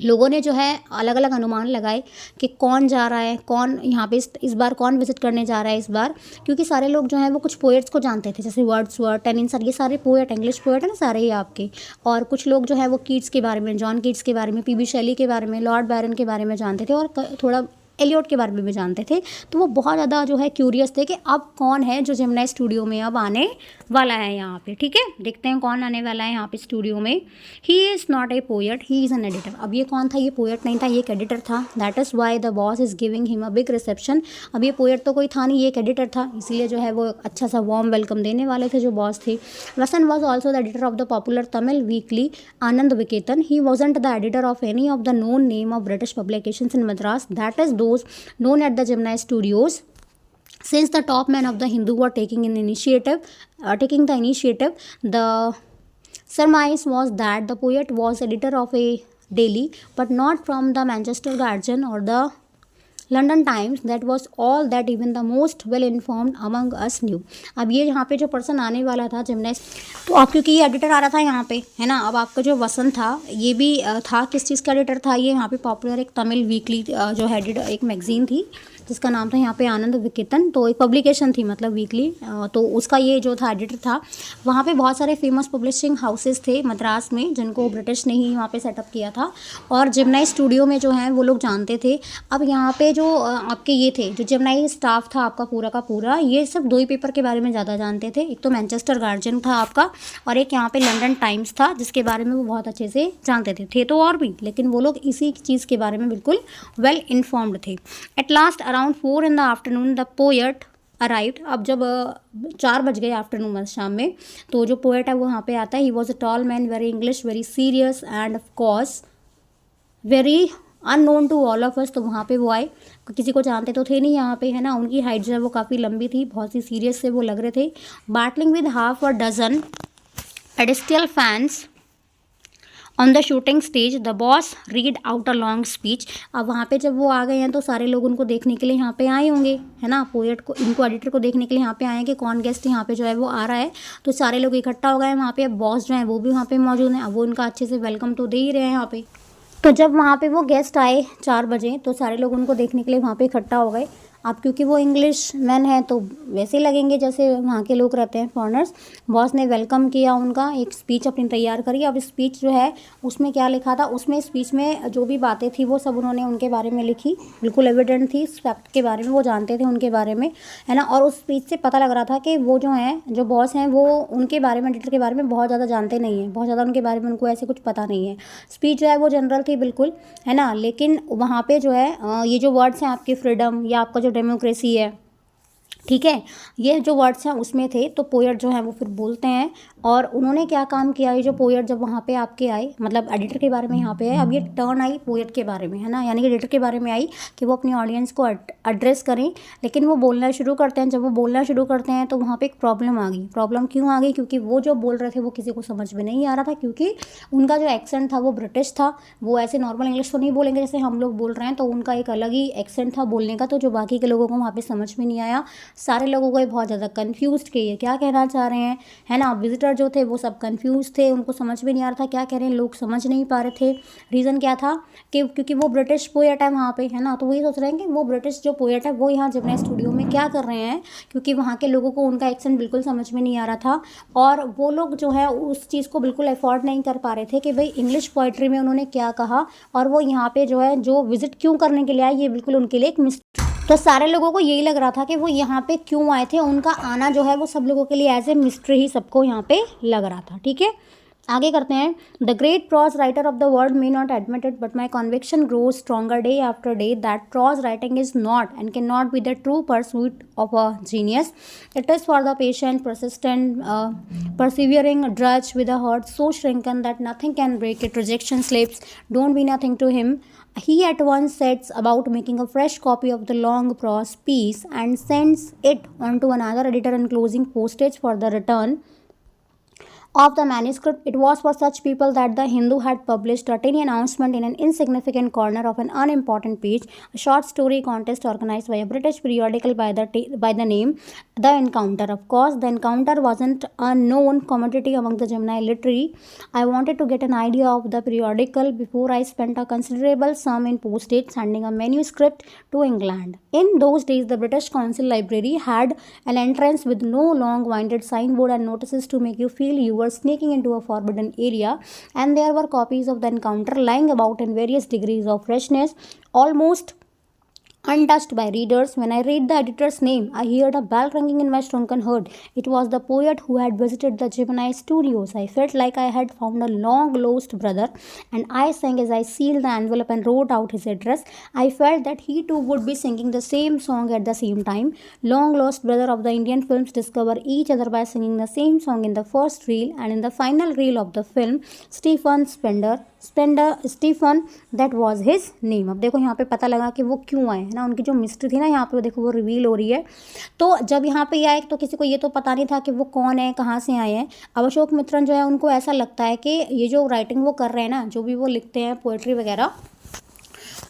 A: लोगों ने जो है अलग अलग अनुमान लगाए कि कौन जा रहा है, कौन यहाँ पे इस बार कौन विजिट करने जा रहा है इस बार, क्योंकि सारे लोग जो हैं वो कुछ पोएट्स को जानते थे, जैसे वर्ड्सवर्थ, टेनिसन, ये सारे पोएट, इंग्लिश पोएट है ना सारे ही आपके। और कुछ लोग जो है वो कीट्स के बारे में, जॉन कीट्स के बारे में, पीबी शैली के बारे में, लॉर्ड बैरन के बारे में जानते थे, और थोड़ा एलियट के बारे में भी जानते थे। तो वो बहुत ज़्यादा जो है क्यूरियस थे कि अब कौन है जो जेमिनी स्टूडियो में अब आने वाला है यहाँ पे, ठीक है। देखते हैं कौन आने वाला है यहाँ पे स्टूडियो में। He is not a poet, he is an editor. अब ये कौन था, ये पोएट नहीं था, ये एक एडिटर था। That is why the boss is giving him a big reception. अब ये पोएट तो कोई था नहीं, ये एक एडिटर था, इसीलिए जो है वो अच्छा सा वार्म वेलकम देने वाले थे जो बॉस थे। Vasan was also the editor of the popular Tamil weekly Ananda Vikatan. He wasn't the editor of any of the known name of British publications in Madras, that is those known at the Gemini Studios. Since the top men of the Hindu were taking the initiative, the surmise was that the poet was editor of a daily, but not from the Manchester Guardian or the London Times. That was all that even the most well informed among us knew. अब ये यहाँ पे जो person आने वाला था जिमने, तो अब क्योंकि ये एडिटर आ रहा था यहाँ पे, है ना। अब आपका जो वसन था ये भी था किस चीज़ का एडिटर था, ये यहाँ पे पॉपुलर एक तमिल वीकली जो है एक मैगजीन थी जिसका नाम था यहाँ पे आनंद विकेतन। तो एक पब्लिकेशन थी मतलब वीकली, तो उसका ये जो था एडिटर था। वहाँ पे बहुत सारे फेमस पब्लिशिंग हाउसेस थे मद्रास में, जिनको ब्रिटिश ने ही वहाँ पे सेटअप किया था, और जेमिनी स्टूडियो में जो है वो लोग जानते थे। अब यहाँ पे जो आपके ये थे, जो जेमिनी स्टाफ था आपका पूरा का पूरा, ये सब दो ही पेपर के बारे में ज़्यादा जानते थे। एक तो मैनचेस्टर गार्जियन था आपका, और एक यहाँ पे लंदन टाइम्स था, जिसके बारे में वो बहुत अच्छे से जानते थे तो और भी, लेकिन वो लोग इसी चीज़ के बारे में बिल्कुल वेल इन्फॉर्म्ड थे। At last around 4 in the afternoon the poet arrived. अब जब 4 बज गए आफ्टरनून में, शाम में, तो जो पोएट है वो यहाँ पे आता है। He was a tall man, very English, very serious and of course very unknown to all of us. तो वहाँ पे वो आए, किसी को जानते तो थे नहीं यहाँ पे, है ना। उनकी हाइट जो है वो काफ़ी लंबी थी, बहुत ही सीरियस से वो लग रहे थे। Battling with half a dozen pedestal fans on the shooting stage the boss read out a long speech. अब वहाँ पे जब वो आ गए हैं तो सारे लोग उनको देखने के लिए यहाँ पे आए होंगे, है ना। पोएट को, इनको एडिटर को देखने के लिए यहाँ पे आए हैं कि कौन गेस्ट यहाँ पे जो है वो आ रहा है। तो सारे लोग इकट्ठा हो गए हैं वहाँ पे। अब बॉस जो है वो भी वहाँ पे मौजूद हैं। अब वो उनका अच्छे से वेलकम तो दे ही रहे हैं यहाँ पे। तो जब वहाँ पे वो गेस्ट आए 4 बजे, तो सारे लोग उनको देखने के लिए वहाँ पे इकट्ठा हो गए। अब क्योंकि वो इंग्लिश मैन है तो वैसे ही लगेंगे जैसे वहाँ के लोग रहते हैं, फॉरेनर्स। बॉस ने वेलकम किया उनका, एक स्पीच अपनी तैयार करी। अब स्पीच जो है उसमें क्या लिखा था, उसमें स्पीच में जो भी बातें थी वो सब उन्होंने उनके बारे में लिखी, बिल्कुल एविडेंट थी इस फैक्ट के बारे में, वो जानते थे उनके बारे में, है ना। और उस स्पीच से पता लग रहा था कि वो जो हैं, जो बॉस हैं, वो उनके बारे में, एडिटर के बारे में बहुत ज़्यादा जानते नहीं हैं, बहुत ज़्यादा उनके बारे में उनको ऐसे कुछ पता नहीं है। स्पीच जो है वो जनरल थी बिल्कुल, है ना। लेकिन वहाँ पे जो है ये जो वर्ड्स हैं आपके फ्रीडम या आपका जो डेमोक्रेसी है, ठीक है, ये जो वर्ड्स हैं उसमें थे। तो पोएट जो है वो फिर बोलते हैं, और उन्होंने क्या काम किया, ये जो पोएट जब वहाँ पे आपके आए, मतलब एडिटर के बारे में यहाँ पे आए, अब ये टर्न आई पोएट के बारे में, है ना, यानी कि एडिटर के बारे में आई कि वो अपनी ऑडियंस को एड्रेस करें। लेकिन वो बोलना शुरू करते हैं। जब वो बोलना शुरू करते हैं तो वहाँ पर एक प्रॉब्लम आ गई। प्रॉब्लम क्यों आ गई? क्योंकि वो जो बोल रहे थे वो किसी को समझ में नहीं आ रहा था, क्योंकि उनका जो एक्सेंट था वो ब्रिटिश था। वो ऐसे नॉर्मल इंग्लिश तो नहीं बोलेंगे जैसे हम लोग बोल रहे हैं, तो उनका एक अलग ही एक्सेंट था बोलने का, तो जो बाकी के लोगों को वहाँ पर समझ में नहीं आया। सारे लोगों को बहुत ज़्यादा कन्फ्यूज़ड कि ये क्या कहना चाह रहे हैं, है ना। विजिटर जो थे वो सब कन्फ्यूज़ थे, उनको समझ में नहीं आ रहा था क्या कह रहे हैं, लोग समझ नहीं पा रहे थे। रीज़न क्या था कि क्योंकि वो ब्रिटिश पोएट है वहाँ पे, है ना। तो वही सोच रहे हैं कि वो ब्रिटिश जो पोएट है वो यहाँ जेमिनी स्टूडियो में क्या कर रहे हैं, क्योंकि वहाँ के लोगों को उनका एक्सेंट बिल्कुल समझ में नहीं आ रहा था। और वो लोग जो है उस चीज़ को बिल्कुल अफोर्ड नहीं कर पा रहे थे कि भाई इंग्लिश पोइट्री में उन्होंने क्या कहा, और वो यहाँ पे जो है जो विजिट क्यों करने के लिए आए, ये बिल्कुल उनके लिए एक तो सारे लोगों को यही लग रहा था कि वो यहाँ पे क्यों आए थे। उनका आना जो है वो सब लोगों के लिए एज ए मिस्ट्री ही सबको यहाँ पे लग रहा था, ठीक है। आगे करते हैं। The great pros writer of the world may not admit it, but my conviction grows stronger day after day that pros writing is not and can not be the true pursuit of a genius. It is for the patient, persistent, persevering drudge with a heart so shrunken that nothing can break it. Rejection slips don't be nothing to him. He at once sets about making a fresh copy of the long prose piece and sends it on to another editor, enclosing postage for the return of the manuscript. It was for such people that the Hindu had published a tiny announcement in an insignificant corner of an unimportant page, a short story contest organized by a British periodical by the name The Encounter. Of course, The Encounter wasn't a known commodity among the Gemini literary. I wanted to get an idea of the periodical before I spent a considerable sum in postage sending a manuscript to England. In those days, the British Council Library had an entrance with no long-winded signboard and notices to make you feel you were sneaking into a forbidden area, and there were copies of The Encounter lying about in various degrees of freshness, almost untouched by readers. When I read the editor's name, I heard a bell ringing in my shrunken heart. It was the poet who had visited the Gemini studios. I felt like I had found a long-lost brother, and I sang as I sealed the envelope and wrote out his address. I felt that he too would be singing the same song at the same time. Long-lost brother of the Indian films discover each other by singing the same song in the first reel, and in the final reel of the film, Stephen Stephen that was his name. अब देखो यहाँ पे पता लगा कि वो क्यों आए, है ना. उनकी जो मिस्ट्री थी ना यहाँ पे वो देखो वो रिवील हो रही है. तो जब यहाँ पे आए तो किसी को ये तो पता नहीं था कि वो कौन है, कहाँ से आए हैं. अब अशोक मित्रन जो है उनको ऐसा लगता है कि ये जो राइटिंग वो कर रहे हैं ना, जो भी वो लिखते हैं पोएट्री वगैरह,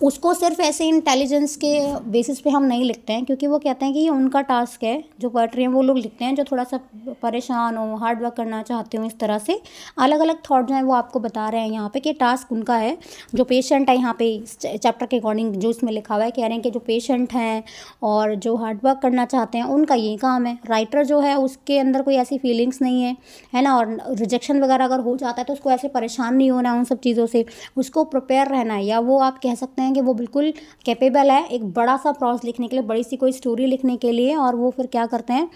A: उसको सिर्फ ऐसे इंटेलिजेंस के बेसिस पे हम नहीं लिखते हैं, क्योंकि वो कहते हैं कि ये उनका टास्क है। जो पोएट्री है वो लोग लिखते हैं जो थोड़ा सा परेशान हो, हार्ड वर्क करना चाहते हो, इस तरह से अलग अलग थॉट जो है वो आपको बता रहे हैं यहाँ पे कि टास्क उनका है। जो पेशेंट है यहाँ पे चैप्टर के अकॉर्डिंग जो इसमें लिखा हुआ है, कह रहे हैं कि जो पेशेंट हैं और जो हार्ड वर्क करना चाहते हैं उनका ये काम है। राइटर जो है उसके अंदर कोई ऐसी फीलिंग्स नहीं है ना, और रिजेक्शन वगैरह अगर हो जाता है तो उसको ऐसे परेशान नहीं होना है उन सब चीज़ों से, उसको प्रिपेयर रहना है। या वो आप कह सकते हैं कि वो बिल्कुल कैपेबल है एक बड़ा सा प्रॉस लिखने के लिए, बड़ी सी कोई स्टोरी लिखने के लिए। और वो फिर क्या करते हैं,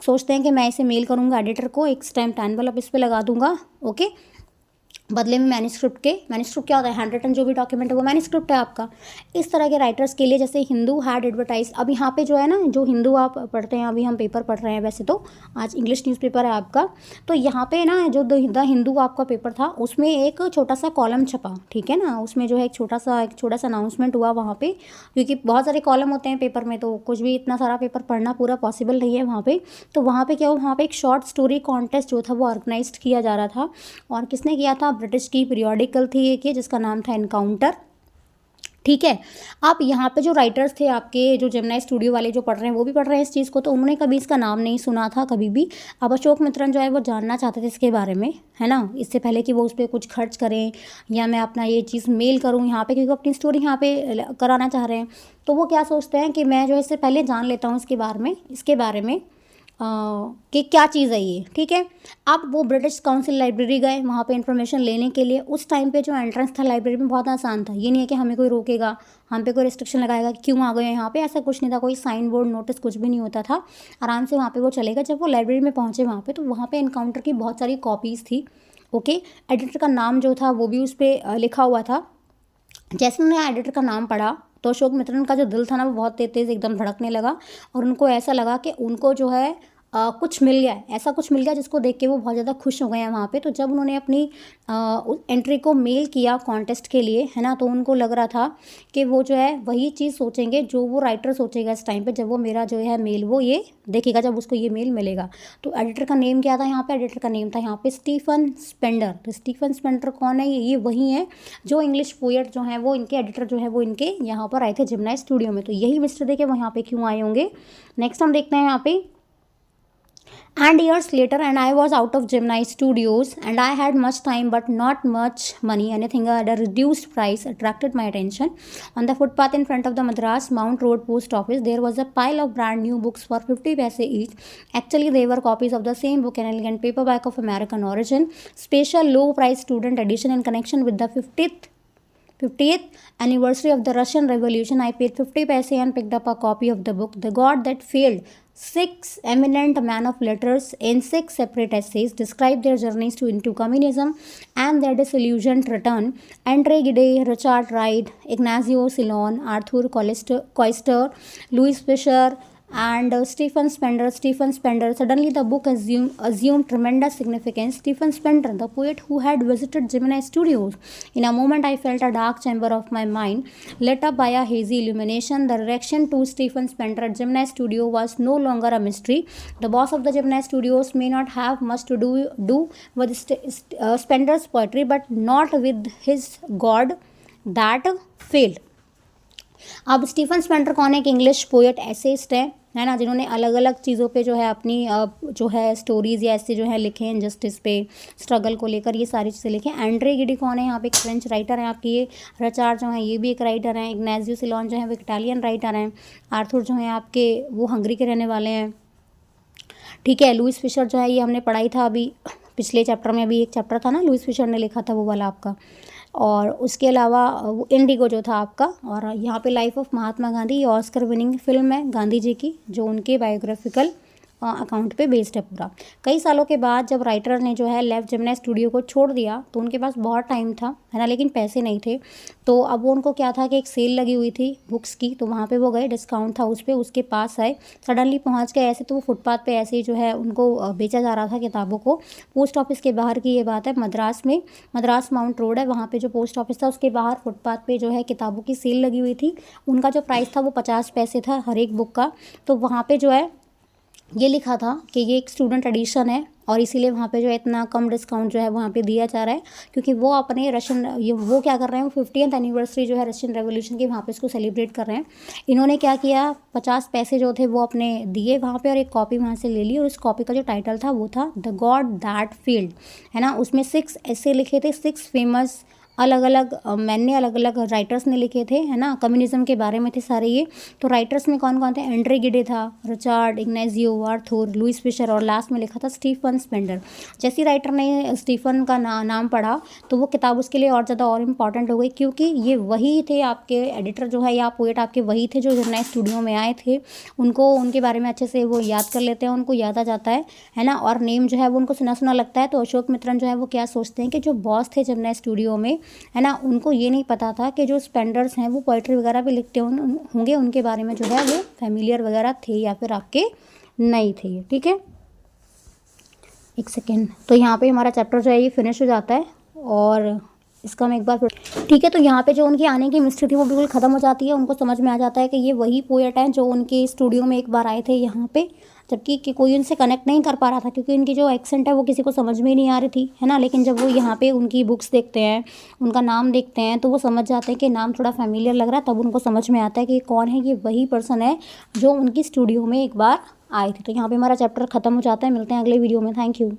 A: सोचते हैं कि मैं इसे मेल करूँगा एडिटर को, एक स्टैम्प एनवेलप इस पर लगा दूंगा, ओके, बदले में मैन्युस्क्रिप्ट क्या होता है, हैंड रिटन जो भी डॉक्यूमेंट है वो मैन्युस्क्रिप्ट है आपका। इस तरह के राइटर्स के लिए, जैसे हिंदू हैड एडवर्टाइज, अब यहाँ पे जो है ना, जो हिंदू आप पढ़ते हैं, अभी हम पेपर पढ़ रहे हैं, वैसे तो आज इंग्लिश न्यूज़पेपर है आपका, तो यहाँ पे ना जो द हिंदू आपका पेपर था उसमें एक छोटा सा कॉलम छपा, ठीक है ना, उसमें जो है एक छोटा सा अनाउंसमेंट हुआ वहाँ पे, क्योंकि बहुत सारे कॉलम होते हैं पेपर में तो कुछ भी इतना सारा पेपर पढ़ना पूरा पॉसिबल नहीं है वहाँ पे। तो वहाँ पे क्या हुआ, वहाँ पे एक शॉर्ट स्टोरी कॉन्टेस्ट जो था वो ऑर्गेनाइज किया जा रहा था। और किसने किया था, ब्रिटिश की पीरियोडिकल थी एक ये, जिसका नाम था एनकाउंटर, ठीक है। अब यहाँ पे जो राइटर्स थे आपके, जो जेमिनी स्टूडियो वाले जो पढ़ रहे हैं वो भी पढ़ रहे हैं इस चीज़ को, तो उन्होंने कभी इसका नाम नहीं सुना था कभी भी। अब अशोक मित्रन जो है वो जानना चाहते थे इसके बारे में, है ना, इससे पहले कि वो उस पर कुछ खर्च करें या मैं अपना ये चीज़ मेल करूँ यहाँ पे, क्योंकि अपनी स्टोरी यहाँ पे कराना चाह रहे हैं। तो वो क्या सोचते हैं कि मैं जो है इससे पहले जान लेता हूँ इसके बारे में कि क्या चीज़ है ये, ठीक है। अब वो ब्रिटिश काउंसिल लाइब्रेरी गए वहाँ पे इन्फॉर्मेशन लेने के लिए। उस टाइम पे जो एंट्रेंस था लाइब्रेरी में बहुत आसान था, ये नहीं है कि हमें कोई रोकेगा, हम पे कोई रिस्ट्रिक्शन लगाएगा कि क्यों आ गए यहाँ पे, ऐसा कुछ नहीं था, कोई साइन बोर्ड नोटिस कुछ भी नहीं होता था, आराम से वहाँ पे वो चलेगा। जब वो लाइब्रेरी में पहुँचे वहाँ पे, तो वहाँ पे एनकाउंटर की बहुत सारी कॉपीज़ थी, ओके। एडिटर का नाम जो था वो भी उस पर लिखा हुआ था। जैसे उन्होंने एडिटर का नाम पढ़ा तो अशोक मित्रन का जो दिल था ना वो बहुत तेज़ एकदम धड़कने लगा, और उनको ऐसा लगा कि उनको जो है कुछ मिल गया, ऐसा कुछ मिल गया जिसको देख के वो बहुत ज़्यादा खुश हो गए हैं वहाँ पे। तो जब उन्होंने अपनी एंट्री को मेल किया कॉन्टेस्ट के लिए, है ना, तो उनको लग रहा था कि वो जो है वही चीज़ सोचेंगे जो वो राइटर सोचेगा इस टाइम पे, जब वो मेरा जो है मेल वो ये देखेगा, जब उसको ये मेल मिलेगा। तो एडिटर का नेम क्या था यहाँ पे, एडिटर का नेम था यहाँ पे स्टीफन स्पेंडर। तो स्टीफन स्पेंडर कौन है, ये वही है जो इंग्लिश पोएट जो है वो इनके एडिटर जो है वो इनके यहाँ पर आए थे जेमिनी स्टूडियो में। तो यही मिस्टर थे कि वो यहाँ पे क्यों आए होंगे। नेक्स्ट हम देखते हैं यहाँ पे, and years later and I was out of Gemini Studios and I had much time but not much money. Anything at a reduced price attracted my attention. On the footpath in front of the Madras Mount Road post office there was a pile of brand new books for 50 paise each. Actually they were copies of the same book in elegant paperback of American origin, special low price student edition in connection with the 50th anniversary of the Russian Revolution. I paid 50 paise and picked up a copy of the book. The God That Failed. 6 eminent men of letters in 6 separate essays describe their journeys into communism and their disillusioned return. Andre Gide, Richard Wright, Ignacio Silon, Arthur Koester, Louis Fisher, and Stephen Spender. Suddenly the book assumed tremendous significance. Stephen Spender, the poet who had visited Gemini Studios. In a moment I felt a dark chamber of my mind lit up by a hazy illumination. The direction to Stephen Spender at Gemini Studio was no longer a mystery. The boss of the Gemini Studios may not have much to do with Spender's poetry, but not with his God That Failed. अब Stephen Spender कौन है, एक English poet essayist है ना, जिन्होंने अलग अलग चीज़ों पे जो है अपनी जो है स्टोरीज़ या ऐसे जो है लिखे हैं, जस्टिस पे, स्ट्रगल को लेकर, ये सारी चीज़ें लिखे हैं। एंड्रे गिडी कौन है, यहाँ पे एक फ्रेंच राइटर हैं आपकी, ये रचार जो हैं ये भी एक राइटर हैं, इग्नाजियो सिलोन जो है वो इटालियन राइटर हैं, आर्थर जो हैं आपके वो हंगरी के रहने वाले हैं, ठीक है। लुइस फिशर जो है ये हमने पढ़ाई था अभी पिछले चैप्टर में, अभी एक चैप्टर था ना लुइस फिशर ने लिखा था वो वाला आपका। और उसके अलावा वो इंडिगो जो था आपका। और यहाँ पे लाइफ ऑफ महात्मा गांधी, ये ऑस्कर विनिंग फिल्म है गांधी जी की, जो उनके बायोग्राफिकल अकाउंट पे बेस्ड है पूरा। कई सालों के बाद जब राइटर ने जो है लेफ्ट जेमिनी स्टूडियो को छोड़ दिया तो उनके पास बहुत टाइम था, है ना, लेकिन पैसे नहीं थे। तो अब वो उनको क्या था कि एक सेल लगी हुई थी बुक्स की, तो वहाँ पे वो गए, डिस्काउंट था उस पर, उसके पास आए, सडनली पहुँच गए ऐसे, तो वो फुटपाथ पे ऐसे ही जो है उनको बेचा जा रहा था किताबों को। पोस्ट ऑफिस के बाहर की ये बात है, मद्रास में, मद्रास माउंट रोड है, वहाँ पर जो पोस्ट ऑफिस था उसके बाहर फुटपाथ पर जो है किताबों की सेल लगी हुई थी। उनका जो प्राइस था वो 50 पैसे था हर एक बुक का। तो वहाँ पर जो है ये लिखा था कि ये एक स्टूडेंट एडिशन है और इसीलिए वहाँ पे जो है इतना कम डिस्काउंट जो है वहाँ पे दिया जा रहा है, क्योंकि वो अपने रशियन वो क्या कर रहे हैं, वो 50th एनिवर्सरी जो है रशियन रेवोल्यूशन की वहाँ पे इसको सेलिब्रेट कर रहे हैं। इन्होंने क्या किया, 50 पैसे जो थे वो अपने दिए वहाँ पे और एक कॉपी वहाँ से ले ली, और उस कॉपी का जो टाइटल था वो था द गॉड दैट फील्ड, है ना। उसमें 6 ऐसे लिखे थे, 6 फेमस अलग अलग मैंने अलग अलग राइटर्स ने लिखे थे, है ना। कम्युनिज्म के बारे में थे सारे ये। तो राइटर्स में कौन कौन थे, एंड्रे गिडे था, Richard Ignazio, Arthur, Louis Fischer, और लास्ट में लिखा था स्टीफन स्पेंडर। जैसे राइटर ने स्टीफन का नाम पढ़ा तो वो किताब उसके लिए और ज़्यादा और इम्पॉर्टेंट हो गई, क्योंकि ये वही थे आपके एडिटर जो है या पोएट आपके वही थे जो नए स्टूडियो में आए थे। उनको उनके बारे में अच्छे से वो याद कर लेते हैं, उनको याद आ जाता है ना। और नेम जो है वो उनको सुना सुना लगता है। तो अशोक मित्रन जो है वो क्या सोचते हैं कि जो बॉस थे जब नए स्टूडियो में, है ना, उनको ये नहीं पता था कि जो स्पेंडर्स हैं वो पोइट्री वगैरह भी लिखते होंगे, उनके बारे में जो है वो फैमिलियर वगैरह थे या फिर आपके नहीं थे। ठीक है, एक सेकेंड। तो यहाँ पे हमारा चैप्टर जो है ये फिनिश हो जाता है, और इसका मैं एक बार फिर, ठीक है। तो यहाँ पे जो उनकी आने की मिस्ट्री थी वो बिल्कुल ख़त्म हो जाती है। उनको समझ में आ जाता है कि ये वही पोएट हैं जो उनके स्टूडियो में एक बार आए थे यहाँ पे, जबकि कि कोई उनसे कनेक्ट नहीं कर पा रहा था, क्योंकि उनकी जो एक्सेंट है वो किसी को समझ में ही नहीं आ रही थी, है ना। लेकिन जब वो यहाँ पे उनकी बुक्स देखते हैं, उनका नाम देखते हैं, तो वो समझ जाते हैं कि नाम थोड़ा फैमिलियर लग रहा है। तब उनको समझ में आता है कि कौन है, ये वही पर्सन है जो उनकी स्टूडियो में एक बार आए थे। तो यहाँ पर हमारा चैप्टर ख़त्म हो जाता है। मिलते हैं अगले वीडियो में। Thank you.